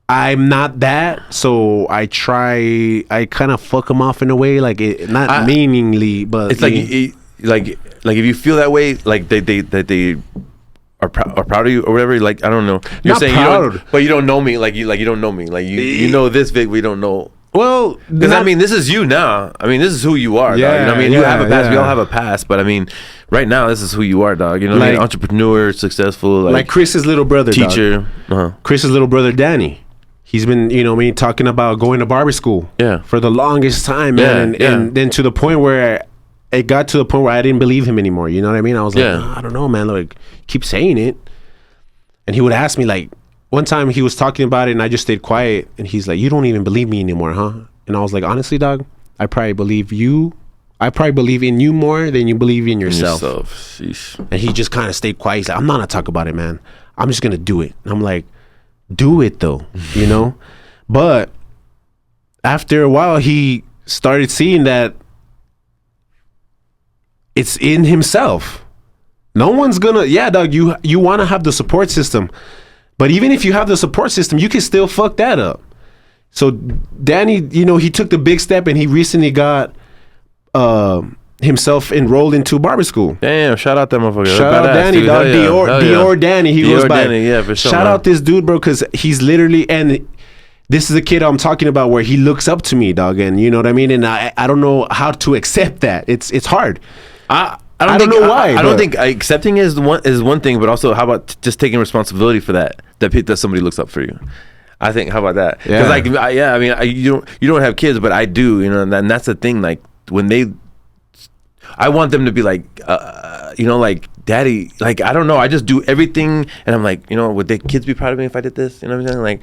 S1: I'm not that, so I kind of fuck them off in a way, like not meaningly, but
S2: it's like if you feel that way, like they are proud of you or whatever. Like I don't know. You're
S1: not
S2: saying
S1: proud,
S2: but you don't know me. Like you don't know me. Like you know this Vic. We don't know.
S1: Well,
S2: because I mean, this is you now. I mean, this is who you are.
S1: Yeah,
S2: dog. You know what I mean, you have a past. We all have a past, but I mean, right now, this is who you are, dog. You know what I mean? Entrepreneur, successful,
S1: like Chris's little brother,
S2: teacher.
S1: Chris's little brother, Danny. He's been, you know, what I mean, talking about going to barber school.
S2: Yeah.
S1: For the longest time, man, and then to the point where it got to the point where I didn't believe him anymore. You know what I mean? I was like, I don't know, man. Like, keep saying it, and he would ask me like. One time he was talking about it and I just stayed quiet and he's like, you don't even believe me anymore, huh? And I was like, honestly, dog, I probably believe in you more than you believe in yourself. And he just kind of stayed quiet. He's like, I'm not gonna talk about it, man. I'm just gonna do it. And I'm like, do it though, you know? But after a while he started seeing that it's in himself. No one's gonna, dog, you wanna have the support system. But even if you have the support system, you can still fuck that up. So Danny, you know, he took the big step and he recently got himself enrolled into barber school.
S2: Damn, shout out that motherfucker.
S1: Shout out Danny, dude. Dog. Dior Danny, he goes by.
S2: Danny, yeah, for sure.
S1: Shout out this dude, bro, because he's literally, and this is a kid I'm talking about where he looks up to me, dog. And you know what I mean? And I don't know how to accept that. It's hard. I don't know why.
S2: I don't think accepting is one thing, but also how about just taking responsibility for that somebody looks up for you. I think, how about that? Because you don't have kids, but I do, you know, and that's the thing. Like when I want them to be like, you know, like, daddy, like, I don't know, I just do everything, and I'm like, you know, would the kids be proud of me if I did this? You know what I'm saying? Like,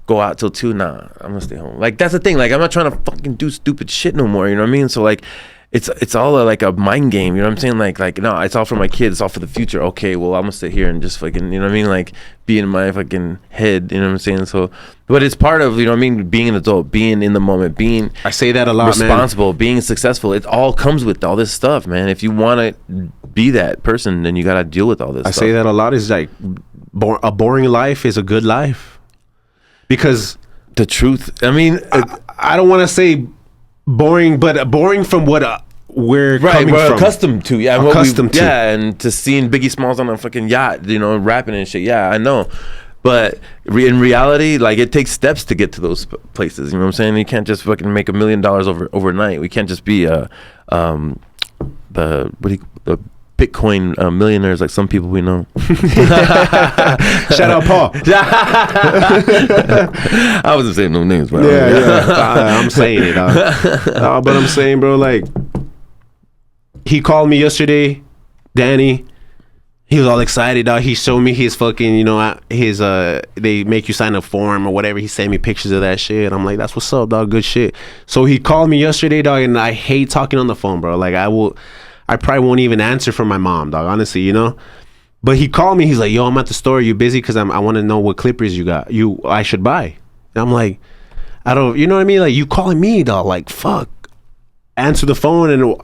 S2: go out till 2, nah, I'm gonna stay home. Like, that's the thing. Like, I'm not trying to fucking do stupid shit no more. You know what I mean? So like, it's all like a mind game. You know what I'm saying? Like no, it's all for my kids. It's all for the future. Okay, well, I'm gonna sit here and just fucking, you know what I mean? Like, be in my fucking head. You know what I'm saying? So, but it's part of, you know what I mean? Being an adult, being in the moment, being,
S1: I say that a lot,
S2: responsible,
S1: man.
S2: being successful. It all comes with all this stuff, man. If you want to be that person, then you gotta deal with all this.
S1: I say that a lot. Is like, a boring life is a good life, because
S2: the truth. I mean,
S1: I don't want to say boring, but boring from what we're
S2: accustomed to. Yeah,
S1: accustomed to.
S2: Yeah, and to seeing Biggie Smalls on a fucking yacht, you know, rapping and shit. Yeah, I know. But in reality, like, it takes steps to get to those places. You know what I'm saying? You can't just fucking make $1 million overnight. We can't just be the Bitcoin millionaires like some people we know.
S1: Shout out Paul.
S2: I wasn't saying no names, bro.
S1: Yeah. I'm saying it, but I'm saying, bro, like, he called me yesterday, Danny. He was all excited, dog. He showed me his fucking, you know, his they make you sign a form or whatever. He sent me pictures of that shit. I'm like, that's what's up, dog. Good shit. So he called me yesterday, dog, and I hate talking on the phone, bro. Like, I probably won't even answer from my mom, dog, honestly, you know? But he called me. He's like, yo, I'm at the store. You busy? Because I want to know what clippers you got. I should buy. And I'm like, you know what I mean? Like, you calling me, dog. Like, fuck. Answer the phone. And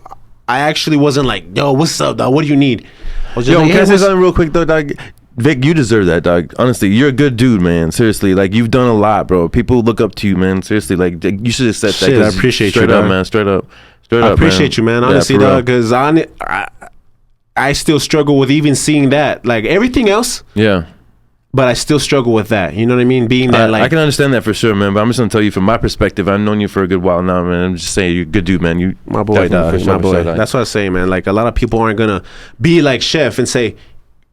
S1: I actually wasn't like, yo, what's up, dog? What do you need? I was just
S2: yo,
S1: like,
S2: can I say something real quick, though, dog? Vic, you deserve that, dog. Honestly, you're a good dude, man. Seriously, like, you've done a lot, bro. People look up to you, man. Seriously, like, you should have said that.
S1: Shit, I appreciate you,
S2: straight up, man. Straight up.
S1: I appreciate you, man. Honestly, dog, because I still struggle with even seeing that. Like, everything else.
S2: Yeah.
S1: But I still struggle with that. You know what I mean? Being that, like,
S2: I can understand that for sure, man. But I'm just gonna tell you from my perspective. I've known you for a good while now, man. I'm just saying, you're a good dude, man. You,
S1: my boy, dog. My boy. That's what I say, man. Like, a lot of people aren't gonna be like Chef and say,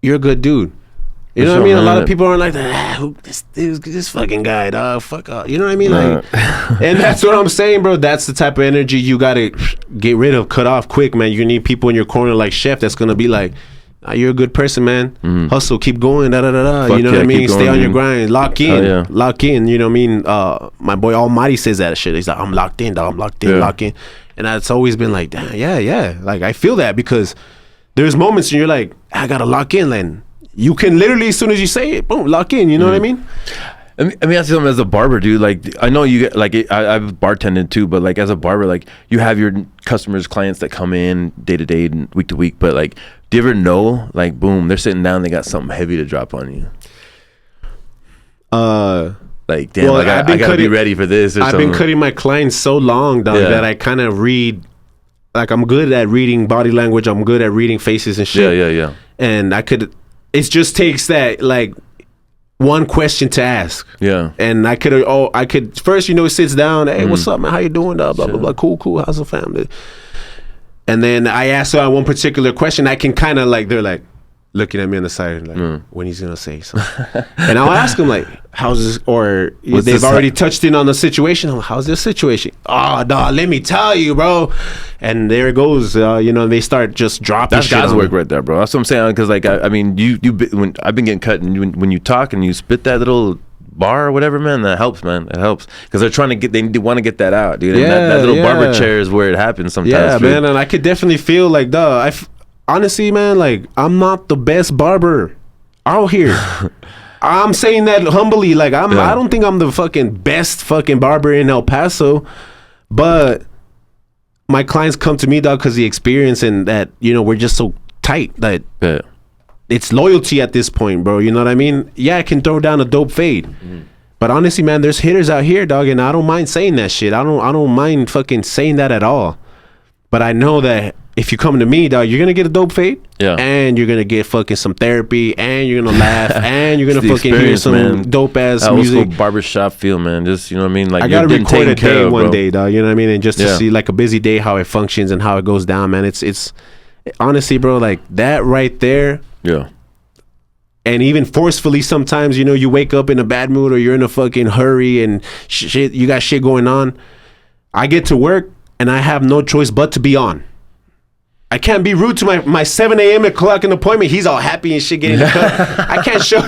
S1: you're a good dude. You know what I mean? Man. A lot of people aren't like that. This fucking guy, dog. Fuck up. You know what I mean? Like, and that's what I'm saying, bro. That's the type of energy you gotta get rid of, cut off quick, man. You need people in your corner like Chef that's gonna be like, you're a good person, man. Hustle, keep going, You know what I mean? Stay on your grind, lock in, lock in. You know what I mean? My boy Almighty says that shit. He's like, I'm locked in, dog. I'm locked in, lock in. And that's always been like, damn, yeah. Like, I feel that because there's moments when you're like, I gotta lock in, Len. You can literally, as soon as you say it, boom, lock in. You know what I mean?
S2: I mean, ask you something as a barber, dude. Like, I know you get, like, I've bartended too, but like, as a barber, like, you have your customers, clients that come in day to day and week to week. But like, do you ever know, like, boom, they're sitting down, they got something heavy to drop on you? Like, damn, well, I gotta be ready for this. Or
S1: I've been cutting my clients so long, dog, that I kind of read. Like, I'm good at reading body language. I'm good at reading faces and shit.
S2: Yeah.
S1: And it just takes that, like, one question to ask.
S2: Yeah.
S1: And I could first, you know, it sits down, hey, what's up, man? How you doing? Blah, blah, blah. Cool. How's the family? And then I ask her one particular question. I can kind of, like, they're like looking at me on the side, like, when he's gonna say something. And I'll ask them, like, how's this? Or they've already touched in on the situation. I'm like, how's this situation? Oh, dog, let me tell you, bro. And there it goes. You know, they start just dropping.
S2: That's God's work right there, bro. That's what I'm saying. Because, like, I mean, when I've been getting cut, and when you talk and you spit that little bar or whatever, man, that helps, man. It helps because they're trying to they want to get that out, dude. And that little barber chair is where it happens sometimes.
S1: Yeah, man. And I could definitely feel like, honestly, man, like, I'm not the best barber out here. I'm saying that humbly. Like, I don't think I'm the fucking best fucking barber in El Paso, but my clients come to me, dog, because the experience and that, you know, we're just so tight that it's loyalty at this point, bro. You know what I mean? Yeah, I can throw down a dope fade. But honestly, man, there's hitters out here, dog, and I don't mind saying that shit. I don't mind fucking saying that at all. But I know that if you come to me, dog, you're gonna get a dope fade, and you're gonna get fucking some therapy, and you're gonna laugh, and you're gonna fucking hear some dope ass music.
S2: Old school barbershop feel, man. Just, you know what I mean? Like,
S1: I gotta record a day one day, dog. You know what I mean? And just to see, like, a busy day, how it functions and how it goes down, man. It's honestly, bro, like, that right there.
S2: Yeah.
S1: And even forcefully, sometimes, you know, you wake up in a bad mood or you're in a fucking hurry and shit, you got shit going on. I get to work and I have no choice but to be on. I can't be rude to my 7 a.m. o'clock appointment. He's all happy and shit getting the cut. I can't show.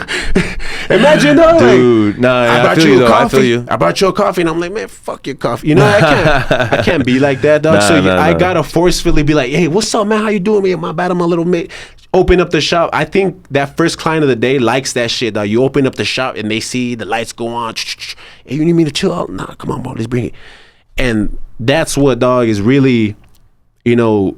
S1: Imagine though,
S2: dude. Like, nah,
S1: I brought you a coffee. I brought you a coffee, and I'm like, man, fuck your coffee. You know, I can't be like that, dog. I gotta forcefully be like, hey, what's up, man? How you doing, man? My bad, I'm a little mate. Open up the shop. I think that first client of the day likes that shit, dog. You open up the shop and they see the lights go on. Hey, you need me to chill out? Nah, come on, bro. Let's bring it. And that's what, dog, is really, you know,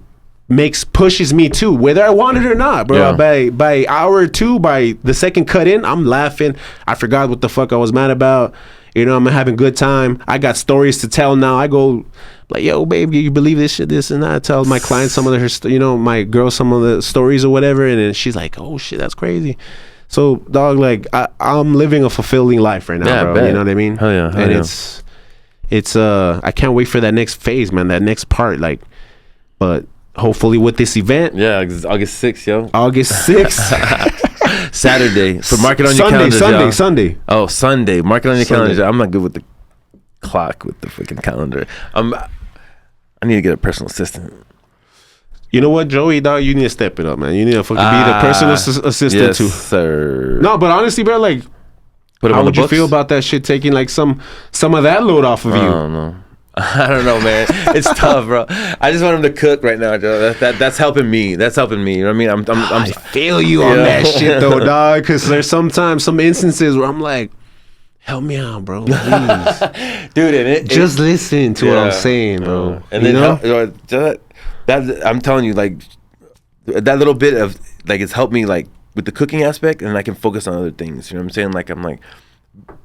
S1: pushes me too, whether I want it or not, bro. Yeah. By hour or two, by the second cut in, I'm laughing. I forgot what the fuck I was mad about. You know, I'm having a good time. I got stories to tell now. I go like, yo, baby, you believe this shit, this and that. I tell my clients some of my girl some of the stories or whatever, and then she's like, oh shit, that's crazy. So, dog, like I'm living a fulfilling life right now, bro. You know what I mean?
S2: Hell yeah.
S1: And it's I can't wait for that next phase, man. That next part, like, but. Hopefully with this event.
S2: Yeah, August 6th, yo.
S1: August 6th.
S2: Saturday. So mark it on your calendar.
S1: Sunday.
S2: Oh, Sunday. Mark it on your calendar. I'm not good with the clock, with the freaking calendar. I need to get a personal assistant.
S1: You know what, Joey, dog? You need to step it up, man. You need to fucking be the personal assistant too.
S2: Yes, sir.
S1: No, but honestly, bro, like, how would you feel about that shit taking like some of that load off of you?
S2: I don't know. I don't know, man. It's tough, bro. I just want him to cook right now, Joe. That's helping me. That's helping me. You know what I mean?
S1: I feel you on that shit, though, dog. Because there's sometimes some instances where I'm like, help me out, bro, please.
S2: Dude,
S1: just listen to what I'm saying, bro.
S2: And then that I'm telling you, like, that little bit of, like, it's helped me, like, with the cooking aspect, and I can focus on other things. You know what I'm saying? Like, I'm like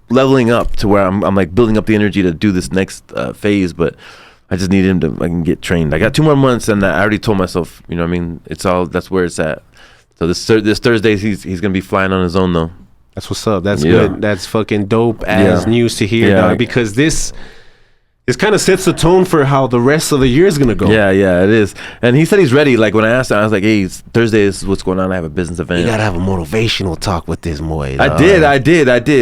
S2: leveling up to where I'm like building up the energy to do this next phase, but I just need him to get trained. I got 2 more months, and I already told myself, you know what I mean? That's where it's at. So this Thursday, he's gonna be flying on his own though.
S1: That's what's up. That's good. That's fucking dope as news to hear, dog, because this kind of sets the tone for how the rest of the year is gonna go.
S2: Yeah, it is. And he said he's ready. Like when I asked him, I was like, "Hey, Thursday is what's going on. I have a business event."
S1: You gotta have a motivational talk with this boy.
S2: I did.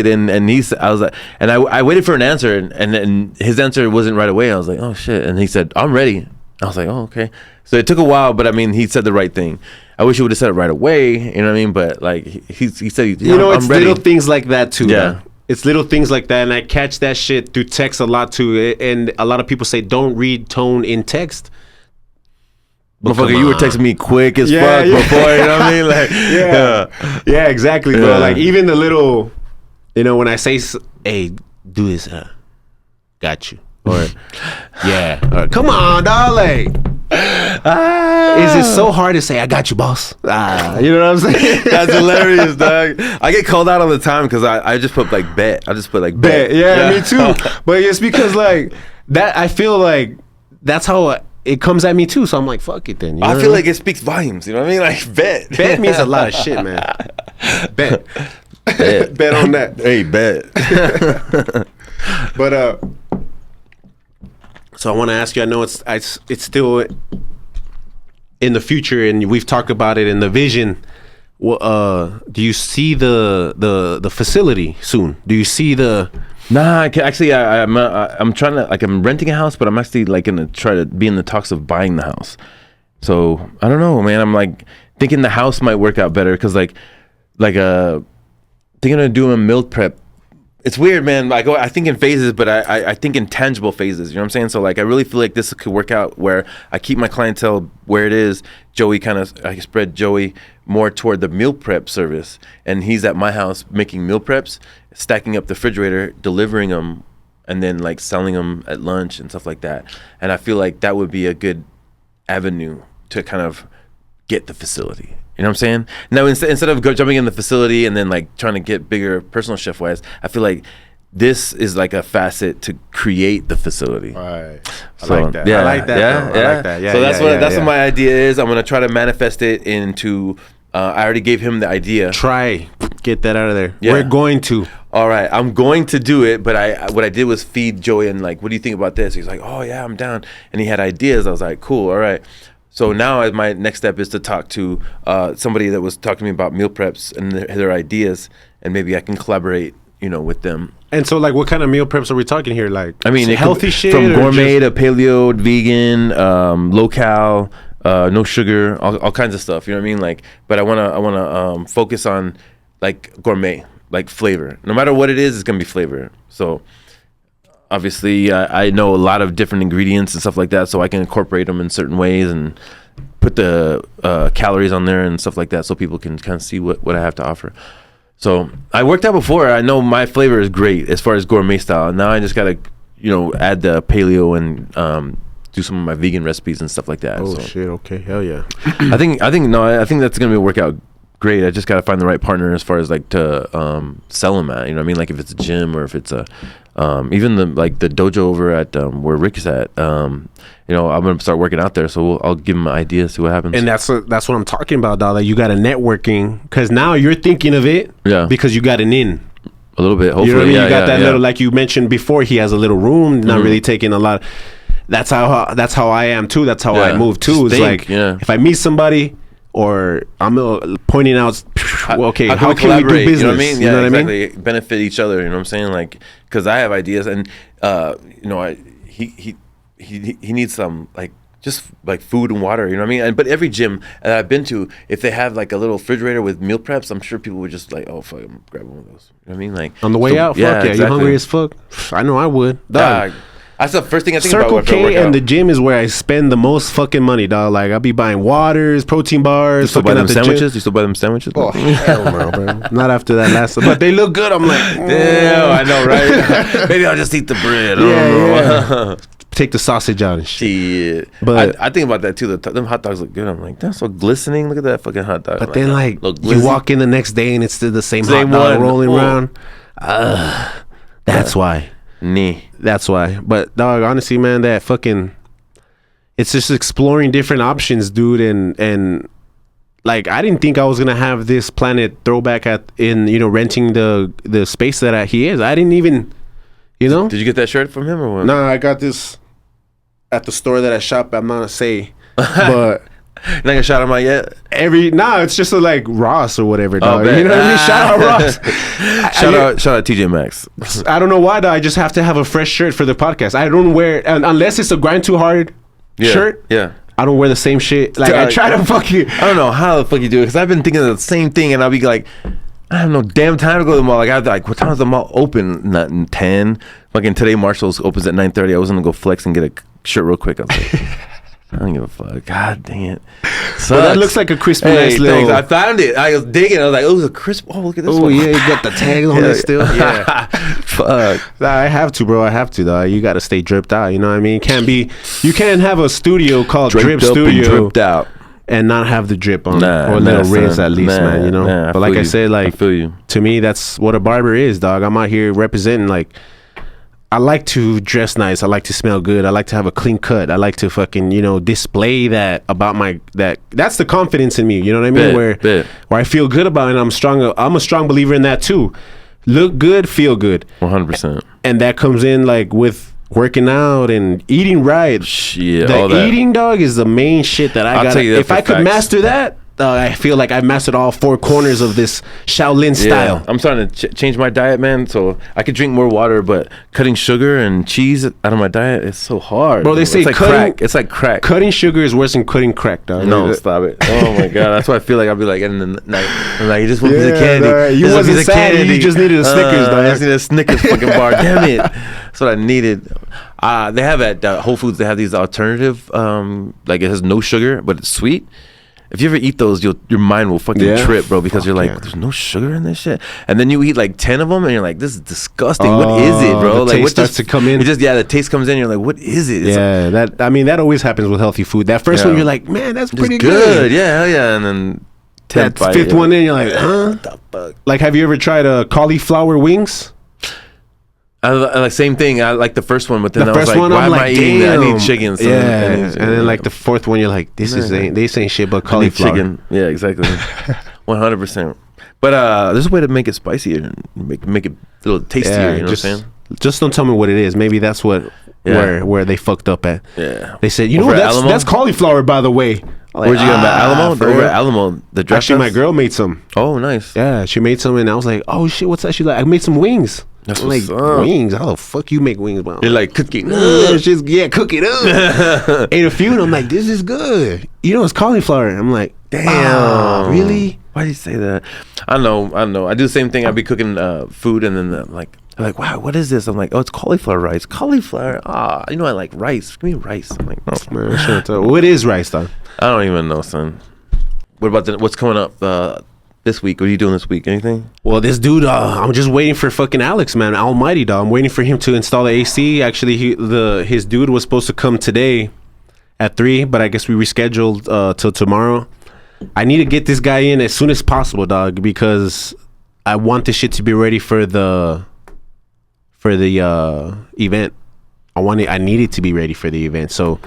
S2: And I was like, and I waited for an answer, and his answer wasn't right away. I was like, "Oh shit!" And he said, "I'm ready." I was like, "Oh, okay." So it took a while, but I mean, he said the right thing. I wish he would have said it right away. You know what I mean? But like he said,
S1: it's little things like that too. Yeah. Man. It's little things like that, and I catch that shit through text a lot too. And a lot of people say don't read tone in text.
S2: Motherfucker, you were texting me quick as fuck before. You know what I mean? Like,
S1: yeah, exactly, bro. Like even the little, when I say, "Hey, do this," got you, or or come on, darling. Is it so hard to say I got you, boss? You know what I'm saying?
S2: That's hilarious, dog. I get called out all the time because I just put like bet. I just put like bet.
S1: Yeah, me too. But it's because like that. I feel like that's how it comes at me too. So I'm like, fuck it then.
S2: I feel like it speaks volumes. You know what I mean? Like bet.
S1: Bet means a lot of shit, man. Bet. Bet on that.
S2: Hey, bet.
S1: But so I want to ask you. I know it's still in the future, and we've talked about it in the vision. Do you see the facility soon? Do you see the?
S2: Nah, I'm trying to I'm renting a house, but I'm actually like gonna try to be in the talks of buying the house. So I don't know, man. I'm like thinking the house might work out better because thinking of doing a meal prep. It's weird, man. I think in phases, but I think in tangible phases. You know what I'm saying? So like I really feel like this could work out where I keep my clientele where it is. I spread Joey more toward the meal prep service, and he's at my house making meal preps, stacking up the refrigerator, delivering them, and then like selling them at lunch and stuff like that. And I feel like that would be a good avenue to kind of get the facility. You know what I'm saying? Now, instead of jumping in the facility and then like trying to get bigger personal chef wise, I feel like this is like a facet to create the facility.
S1: Right.
S2: So,
S1: I like that.
S2: Yeah,
S1: I like that.
S2: Yeah,
S1: I like that. Yeah.
S2: So that's what my idea is. I'm gonna try to manifest it into. I already gave him the idea.
S1: Get that out of there.
S2: Yeah.
S1: We're going to.
S2: All right, I'm going to do it, but what I did was feed Joey and like, what do you think about this? He's like, oh yeah, I'm down, and he had ideas. I was like, cool, all right. So now my next step is to talk to somebody that was talking to me about meal preps and their ideas, and maybe I can collaborate, with them.
S1: And so, like, what kind of meal preps are we talking here? Like,
S2: I mean,
S1: healthy shit,
S2: from gourmet to paleo, vegan, low-cal, no sugar, all kinds of stuff. You know what I mean? Like, but I wanna focus on like gourmet, like flavor. No matter what it is, it's gonna be flavor. So obviously, I know a lot of different ingredients and stuff like that, so I can incorporate them in certain ways and put the calories on there and stuff like that, so people can kind of see what I have to offer. So I worked out before. I know my flavor is great as far as gourmet style. Now I just gotta, add the paleo and do some of my vegan recipes and stuff like that.
S1: Oh shit! Okay, hell yeah.
S2: I think that's gonna work out great. I just gotta find the right partner as far as like to sell them at. You know what I mean? Like if it's a gym or if it's a even the dojo over at where Rick is at. I'm gonna start working out there, so I'll give him ideas, see what happens.
S1: And that's what I'm talking about, dog. Like you got a networking, because now you're thinking of it, because you got an in.
S2: A little bit, hopefully.
S1: You know what I mean? You got that little, like you mentioned before, he has a little room, not really taking a lot. That's how I am too. That's how I move too. It's like if I meet somebody or I'm pointing out, okay, how can we do business?
S2: You know what I mean?
S1: You know what I mean?
S2: Benefit each other. You know what I'm saying? Like, because I have ideas, and he needs some just like food and water, you know what I mean? But every gym that I've been to, if they have like a little refrigerator with meal preps, I'm sure people would just like, oh fuck, I'm grab one of those. You know what I mean? Like
S1: on the way out, fuck yeah, exactly. You hungry as fuck? I know I would. Dog.
S2: That's the first thing I think
S1: Circle
S2: about.
S1: Circle K and the gym is where I spend the most fucking money, dog. Like I'll be buying waters, protein bars.
S2: You still buy them sandwiches? You still buy them sandwiches?
S1: Oh hell no, bro. Not after that last one. But they look good. I'm like,
S2: damn, I know, right? Maybe I'll just eat the bread.
S1: Yeah. Take the sausage out and shit.
S2: But I think about that too. Them hot dogs look good. I'm like, that's so glistening. Look at that fucking hot dog.
S1: But then you walk in the next day and it's still the same hot dog rolling around. That's why. That's why. But dog, honestly, man, that fucking, it's just exploring different options, dude. And like, I didn't think I was gonna have this Planet throwback renting the space that he is. I didn't even,
S2: Did you get that shirt from him or what?
S1: No, I got this at the store that I shop. I'm not gonna say, but
S2: you're not gonna shout him out yet.
S1: It's just like Ross or whatever, dog. You know what I mean? Shout out Ross.
S2: shout out TJ Maxx.
S1: I don't know why, dog. I just have to have a fresh shirt for the podcast. I don't wear unless it's a Grind2Hard shirt.
S2: Yeah.
S1: I don't wear the same shit. Like I try to fuck you.
S2: I don't know how the fuck you do it, because I've been thinking of the same thing, and I'll be like, I have no damn time to go to the mall. Like what time is the mall open? Not 10. Fucking today Marshall's opens at 9:30. I was gonna go flex and get a shirt real quick. I was like, I don't give a fuck. God dang it.
S1: Well, that looks like a crispy nice little.
S2: I found it. I was digging. I was like, oh, it's a crisp. Oh, look at this one.
S1: Oh yeah, you got the tag on it still.
S2: Yeah. Fuck.
S1: I have to, bro. I have to, though. You got to stay dripped out. You know what I mean? You can't have a studio called Drip Studio
S2: dripped out
S1: and not have the drip on, or a little rinse at least, man. But like I said, like
S2: I feel you.
S1: To me, that's what a barber is, dog. I'm out here representing like. I like to dress nice. I like to smell good. I like to have a clean cut. I like to fucking, display that about that's the confidence in me. You know what I mean? Where I feel good about it. And I'm a strong believer in that too. Look good, feel good.
S2: 100%.
S1: And that comes in like with working out and eating right.
S2: Shit,
S1: eating, dog, is the main shit that I got. If I could master that, I feel like I've mastered all four corners of this Shaolin style.
S2: I'm starting to change my diet, man. So I could drink more water, but cutting sugar and cheese out of my diet is so hard.
S1: Bro, they say
S2: it's like crack. It's like crack.
S1: Cutting sugar is worse than cutting crack, dog.
S2: No, stop it. Oh my god, that's why I feel like I'll be like in the night. I'm like, you just want a piece of candy.
S1: Dog, you wasn't sad. You just needed a Snickers, dog.
S2: I just needed a Snickers fucking bar. Damn it, that's what I needed. They have at Whole Foods. They have these alternative, like it has no sugar, but it's sweet. If you ever eat those, your mind will fucking trip, bro, because you're like, there's no sugar in this shit. And then you eat like 10 of them, and you're like, this is disgusting. What is it, bro?
S1: The taste starts to come in.
S2: The taste comes in. You're like, what is it?
S1: It's that always happens with healthy food. That first one, you're like, man, that's pretty good.
S2: Yeah, hell yeah. And then
S1: that fifth one in, you're like, huh? What the fuck? Like, have you ever tried cauliflower wings?
S2: Like same thing. I like the first one, but then I was like, why am I eating that? I need chicken. So
S1: and then like the fourth one, you're like, this ain't shit but cauliflower.
S2: Chicken. Yeah, exactly. 100%. But there's a way to make it spicier and make it a little tastier. You know what I'm saying?
S1: Just don't tell me what it is. Maybe that's where they fucked up at.
S2: Yeah.
S1: They said, that's cauliflower, by the way.
S2: Like, where'd you get them at? Alamo? Over at Alamo, the draft.
S1: Actually, my girl made some.
S2: Oh, nice.
S1: Yeah, she made some, and I was like, oh shit, what's that? She's like, I made some wings.
S2: That's
S1: I'm like, wings? How the fuck you make wings?
S2: You're like, cooking.
S1: Cook it. Ate a few, and I'm like, this is good. You know, it's cauliflower. I'm like, damn, really?
S2: Why do you say that? I know. I do the same thing. I'd be cooking food, and then they're like, wow, what is this? I'm like, oh, it's cauliflower rice. Cauliflower. You know, I like rice. Give me rice. I'm like, no.
S1: Man, what is rice, though?
S2: I don't even know, son. What about what's coming up this week? What are you doing this week? Anything?
S1: Well, this dude, I'm just waiting for fucking Alex, man. Almighty, dog. I'm waiting for him to install the AC. Actually, his dude was supposed to come today at 3, but I guess we rescheduled till tomorrow. I need to get this guy in as soon as possible, dog, because I want this shit to be ready for the event. I need it to be ready for the event. So,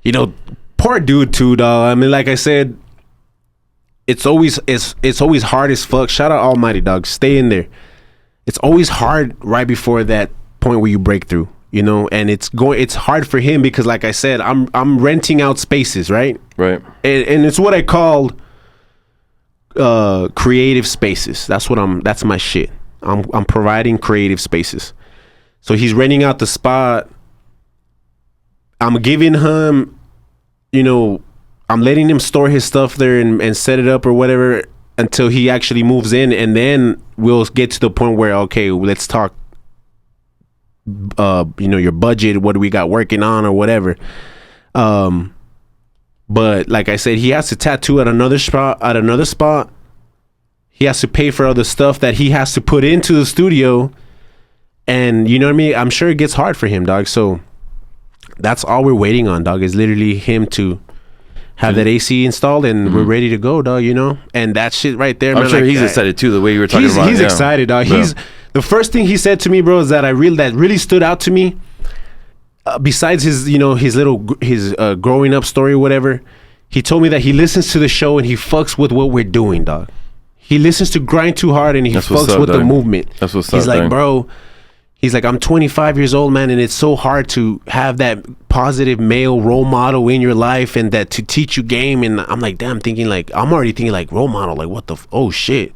S1: you know, poor dude too, dog. I mean, like I said, it's always hard as fuck. Shout out Almighty, dog. Stay in there. It's always hard right before that point where you break through, you know, and it's hard for him because, like I said, I'm renting out spaces, right?
S2: Right.
S1: And it's what I call creative spaces. That's my shit. I'm providing creative spaces. So he's renting out the spot. I'm giving him, you know, I'm letting him store his stuff there and set it up or whatever until he actually moves in, and then we'll get to the point where, okay, let's talk, you know, your budget, what do we got working on or whatever. But like I said, he has to tattoo at another spot. He has to pay for other stuff that he has to put into the studio, and you know what I mean? I'm sure it gets hard for him, dog. So that's all we're waiting on, dog, is literally him to have that AC installed, and we're ready to go, dog, you know? And that shit right there,
S2: I'm
S1: man.
S2: sure he's excited too, the way you were talking about.
S1: He's excited, dog. Yeah. The first thing he said to me, bro, is that that really stood out to me, besides his, you know, his growing up story or whatever. He told me that he listens to the show and he fucks with what we're doing, dog. He listens to Grind2Hard and he fucks with the movement.
S2: That's what's up,
S1: he's like,
S2: dog.
S1: bro, he's like, I'm 25 years old, man, and it's so hard to have that positive male role model in your life and that to teach you game. And I'm like, damn, I'm already thinking like role model, like what the, oh shit.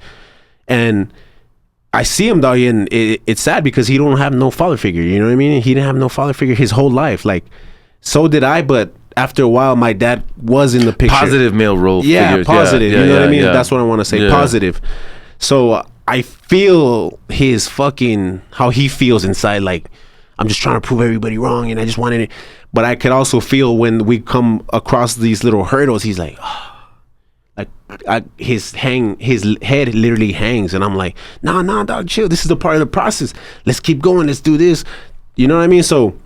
S1: And I see him, dog, and it's sad because he don't have no father figure, you know what I mean? He didn't have no father figure his whole life. Like, so did I, but after a while, my dad was in the picture.
S2: Positive male role figures.
S1: Positive, you know what I mean? That's what I want to say, positive. So I feel his fucking, how he feels inside, like, I'm just trying to prove everybody wrong and I just wanted it. But I could also feel when we come across these little hurdles, he's like, oh. Like his head literally hangs, and I'm like, nah, dog, chill. This is the part of the process. Let's keep going. Let's do this. You know what I mean? So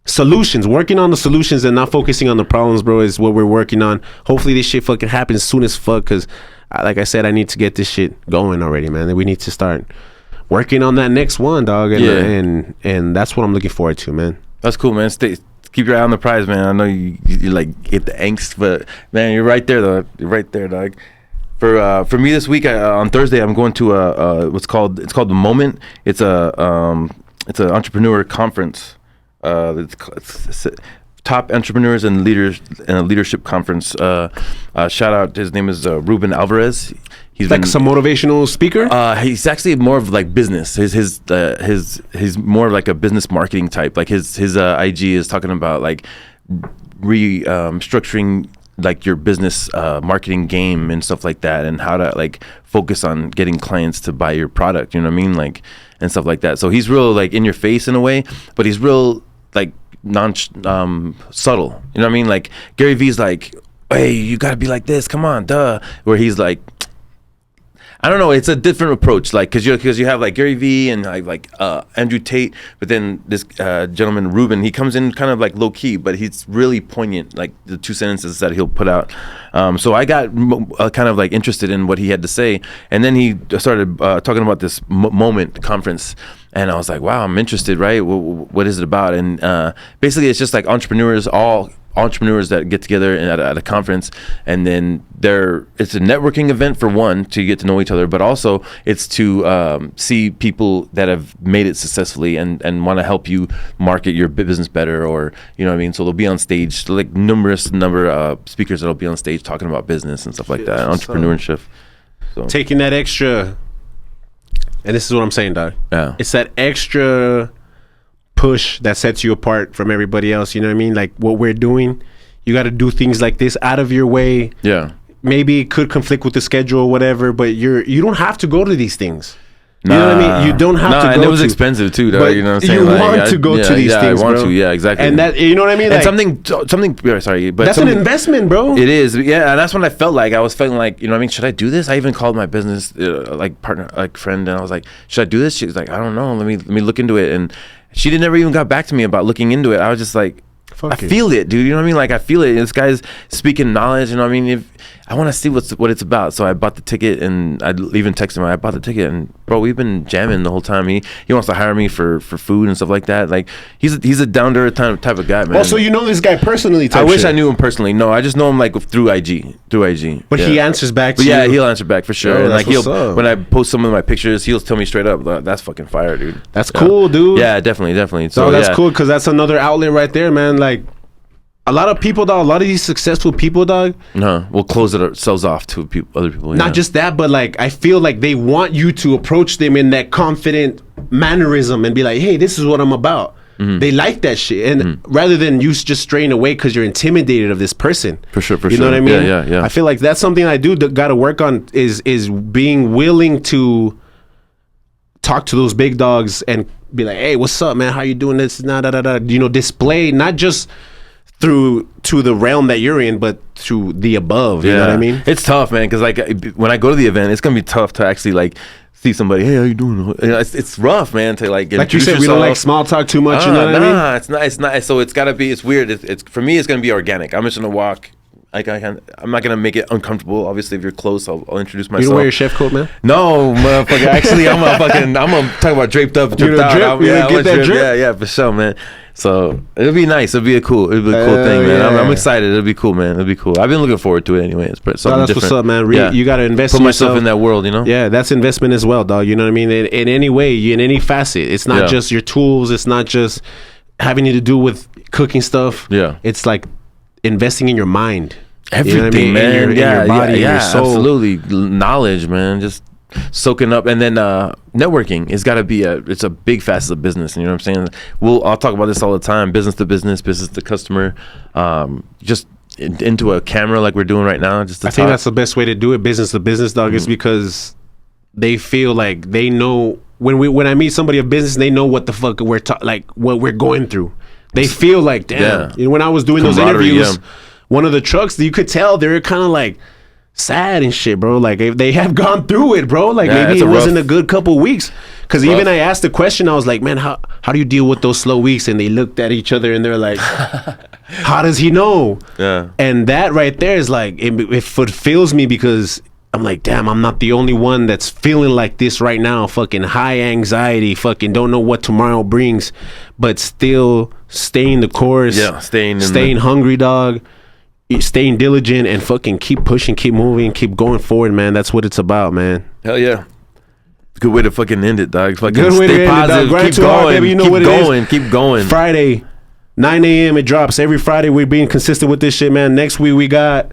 S1: solutions, working on the solutions and not focusing on the problems, bro, is what we're working on. Hopefully this shit fucking happens soon as fuck, because like I said, I need to get this shit going already, man. We need to start working on that next one, dog, and that's what I'm looking forward to, man.
S2: That's cool, man. Keep your eye on the prize, man. I know you like get the angst, but man, you're right there, though. You're right there, dog. For me this week, on Thursday, I'm going to it's called The Moment. It's an entrepreneur conference. It's top entrepreneurs and leaders in a leadership conference. Shout out, his name is Ruben Alvarez. He's
S1: like some motivational speaker.
S2: He's actually more of like business. He's more of like a business marketing type. Like his IG is talking about like structuring like your business marketing game and stuff like that, and how to like focus on getting clients to buy your product. You know what I mean? Like, and stuff like that. So he's real like in your face in a way, but he's real like subtle. You know what I mean? Like Gary Vee's like, hey, you gotta be like this. Come on, duh. Where he's like, I don't know. It's a different approach, like because you have like Gary Vee and like Andrew Tate, but then this gentleman Ruben, he comes in kind of like low key, but he's really poignant, like the two sentences that he'll put out. So I got kind of like interested in what he had to say, and then he started talking about this Moment conference, and I was like, wow, I'm interested, right? What is it about? And basically, it's just like all entrepreneurs that get together at a conference, and then it's a networking event for one, to get to know each other, but also it's to see people that have made it successfully and want to help you market your business better, or you know what I mean. So they'll be on stage, like number of speakers that'll be on stage talking about business and stuff like that, entrepreneurship. So
S1: taking that extra And this is what I'm saying, dog.
S2: Yeah.
S1: It's that extra push that sets you apart from everybody else. You know what I mean? Like what we're doing, you got to do things like this out of your way.
S2: Yeah.
S1: Maybe it could conflict with the schedule or whatever, but you don't have to go to these things. You know what I mean? You don't have to go.
S2: And it was expensive too, though.
S1: But
S2: you know what I'm saying?
S1: You want to go to these things,
S2: I want
S1: bro.
S2: to. Yeah, exactly.
S1: And that, you know what I mean?
S2: And
S1: like,
S2: something. Sorry, but
S1: that's an investment, bro.
S2: It is. Yeah, and that's what I felt like. I was feeling like, you know what I mean? Should I do this? I even called my business like partner, like friend, and I was like, should I do this? She was like, I don't know. Let me look into it. And she never even got back to me about looking into it. I was just like, I feel it, dude. You know what I mean? Like I feel it. This guy's speaking knowledge. You know what I mean? I want to see what it's about. So I bought the ticket, and I even texted him. I bought the ticket, and bro, we've been jamming the whole time. He wants to hire me for food and stuff like that. Like he's a down to earth type of guy, man.
S1: Also, you know this guy personally?
S2: I wish I knew him personally. No, I just know him like through IG.
S1: But he answers back to
S2: you.
S1: Yeah,
S2: he'll answer back for sure.
S1: Oh,
S2: and like
S1: up.
S2: when I post some of my pictures, he'll tell me straight up, that's fucking fire, dude.
S1: That's cool, dude.
S2: Yeah, definitely.
S1: So that's cool because that's another outlet right there, man. Like. A lot of people, dog. A lot of these successful people, dog.
S2: We'll close it ourselves off to other people.
S1: Not just that, but like I feel like they want you to approach them in that confident mannerism and be like, "Hey, this is what I'm about." Mm-hmm. They like that shit, and rather than you just straying away because you're intimidated of this person.
S2: For sure.
S1: You know what I mean? Yeah. I feel like that's something I got to work on is being willing to talk to those big dogs and be like, "Hey, what's up, man? How you doing? This, display not just." To the realm that you're in, but to the above. You know what I mean?
S2: It's tough, man, because like when I go to the event, it's gonna be tough to actually like see somebody. Hey, how you doing? You know, it's rough, man. To like
S1: you said, yourself. We don't like small talk too much. You know what I mean?
S2: It's not. So it's gotta be. It's weird. It's for me. It's gonna be organic. I'm just gonna walk. Like I'm not gonna make it uncomfortable. Obviously, if you're close, I'll introduce myself.
S1: You don't wear your chef coat, man?
S2: No, motherfucker. Actually, I'm gonna talk about draped up, dripped out.
S1: Get that drip?
S2: Yeah, for sure, man. So it'll be nice. It'll be a cool thing, man. I'm excited. It'll be cool, man. It'll be cool. I've been looking forward to it anyway. It's something
S1: that's
S2: different.
S1: What's up, man. You got to invest
S2: Put
S1: in
S2: myself
S1: yourself.
S2: in that world, you know?
S1: Yeah, that's investment as well, dog. You know what I mean? In any way, in any facet. It's not just your tools. It's not just having to do with cooking stuff.
S2: Yeah.
S1: It's like investing in your mind.
S2: Everything,
S1: you know what I mean?
S2: man.
S1: In your body, in your soul.
S2: Absolutely. Knowledge, man. Just soaking up. And then networking has got to be it's a big facet of business. You know what I'm saying? I'll talk about this all the time. Business to business to customer. Just into a camera like we're doing right now. I
S1: think that's the best way to do it. Business to business, dog, is because they feel like they know when I meet somebody of business, they know what the fuck what we're going through. They feel like, damn. You know, when I was doing those interviews, one of the trucks, you could tell they were kind of like sad and shit, bro. Like they have gone through it, bro. Like maybe it wasn't a good couple weeks. Because even I asked the question, I was like, man, how do you deal with those slow weeks? And they looked at each other and they're like, how does he know?
S2: Yeah.
S1: And that right there is like, it fulfills me because I'm like, damn, I'm not the only one that's feeling like this right now. Fucking high anxiety, fucking don't know what tomorrow brings, but still staying the course.
S2: Yeah, staying
S1: hungry, dog. Staying diligent and fucking keep pushing, keep moving, keep going forward, man. That's what it's about, man.
S2: Hell yeah. Good way to fucking end it, dog. Fucking
S1: good way
S2: stay
S1: to end
S2: positive.
S1: It, keep going, baby. You know what it is.
S2: Keep going.
S1: Friday, 9 a.m. it drops. Every Friday we're being consistent with this shit, man. Next week we got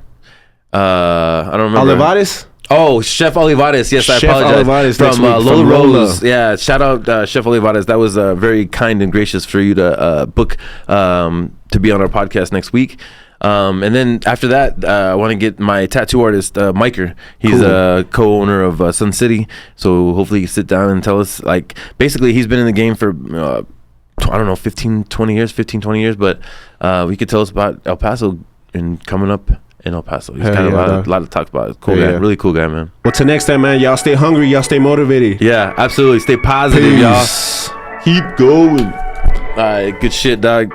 S2: I don't remember.
S1: Olivares?
S2: Oh, Chef Olivares. Yes,
S1: Chef
S2: I apologize.
S1: Olivares
S2: from Lola Rose. Yeah, shout out Chef Olivares. That was very kind and gracious for you to book to be on our podcast next week. And then after that, I want to get my tattoo artist, Miker. He's a co-owner of Sun City. So hopefully he can sit down and tell us, like, basically he's been in the game for, I don't know, 15, 20 years. But he could tell us about El Paso and coming up in El Paso. He's got a lot to talk about. Cool guy. Really cool guy, man.
S1: Well, till next time, man, y'all stay hungry. Y'all stay motivated.
S2: Yeah, absolutely. Stay positive, y'all.
S1: Keep going.
S2: All right, good shit, dog.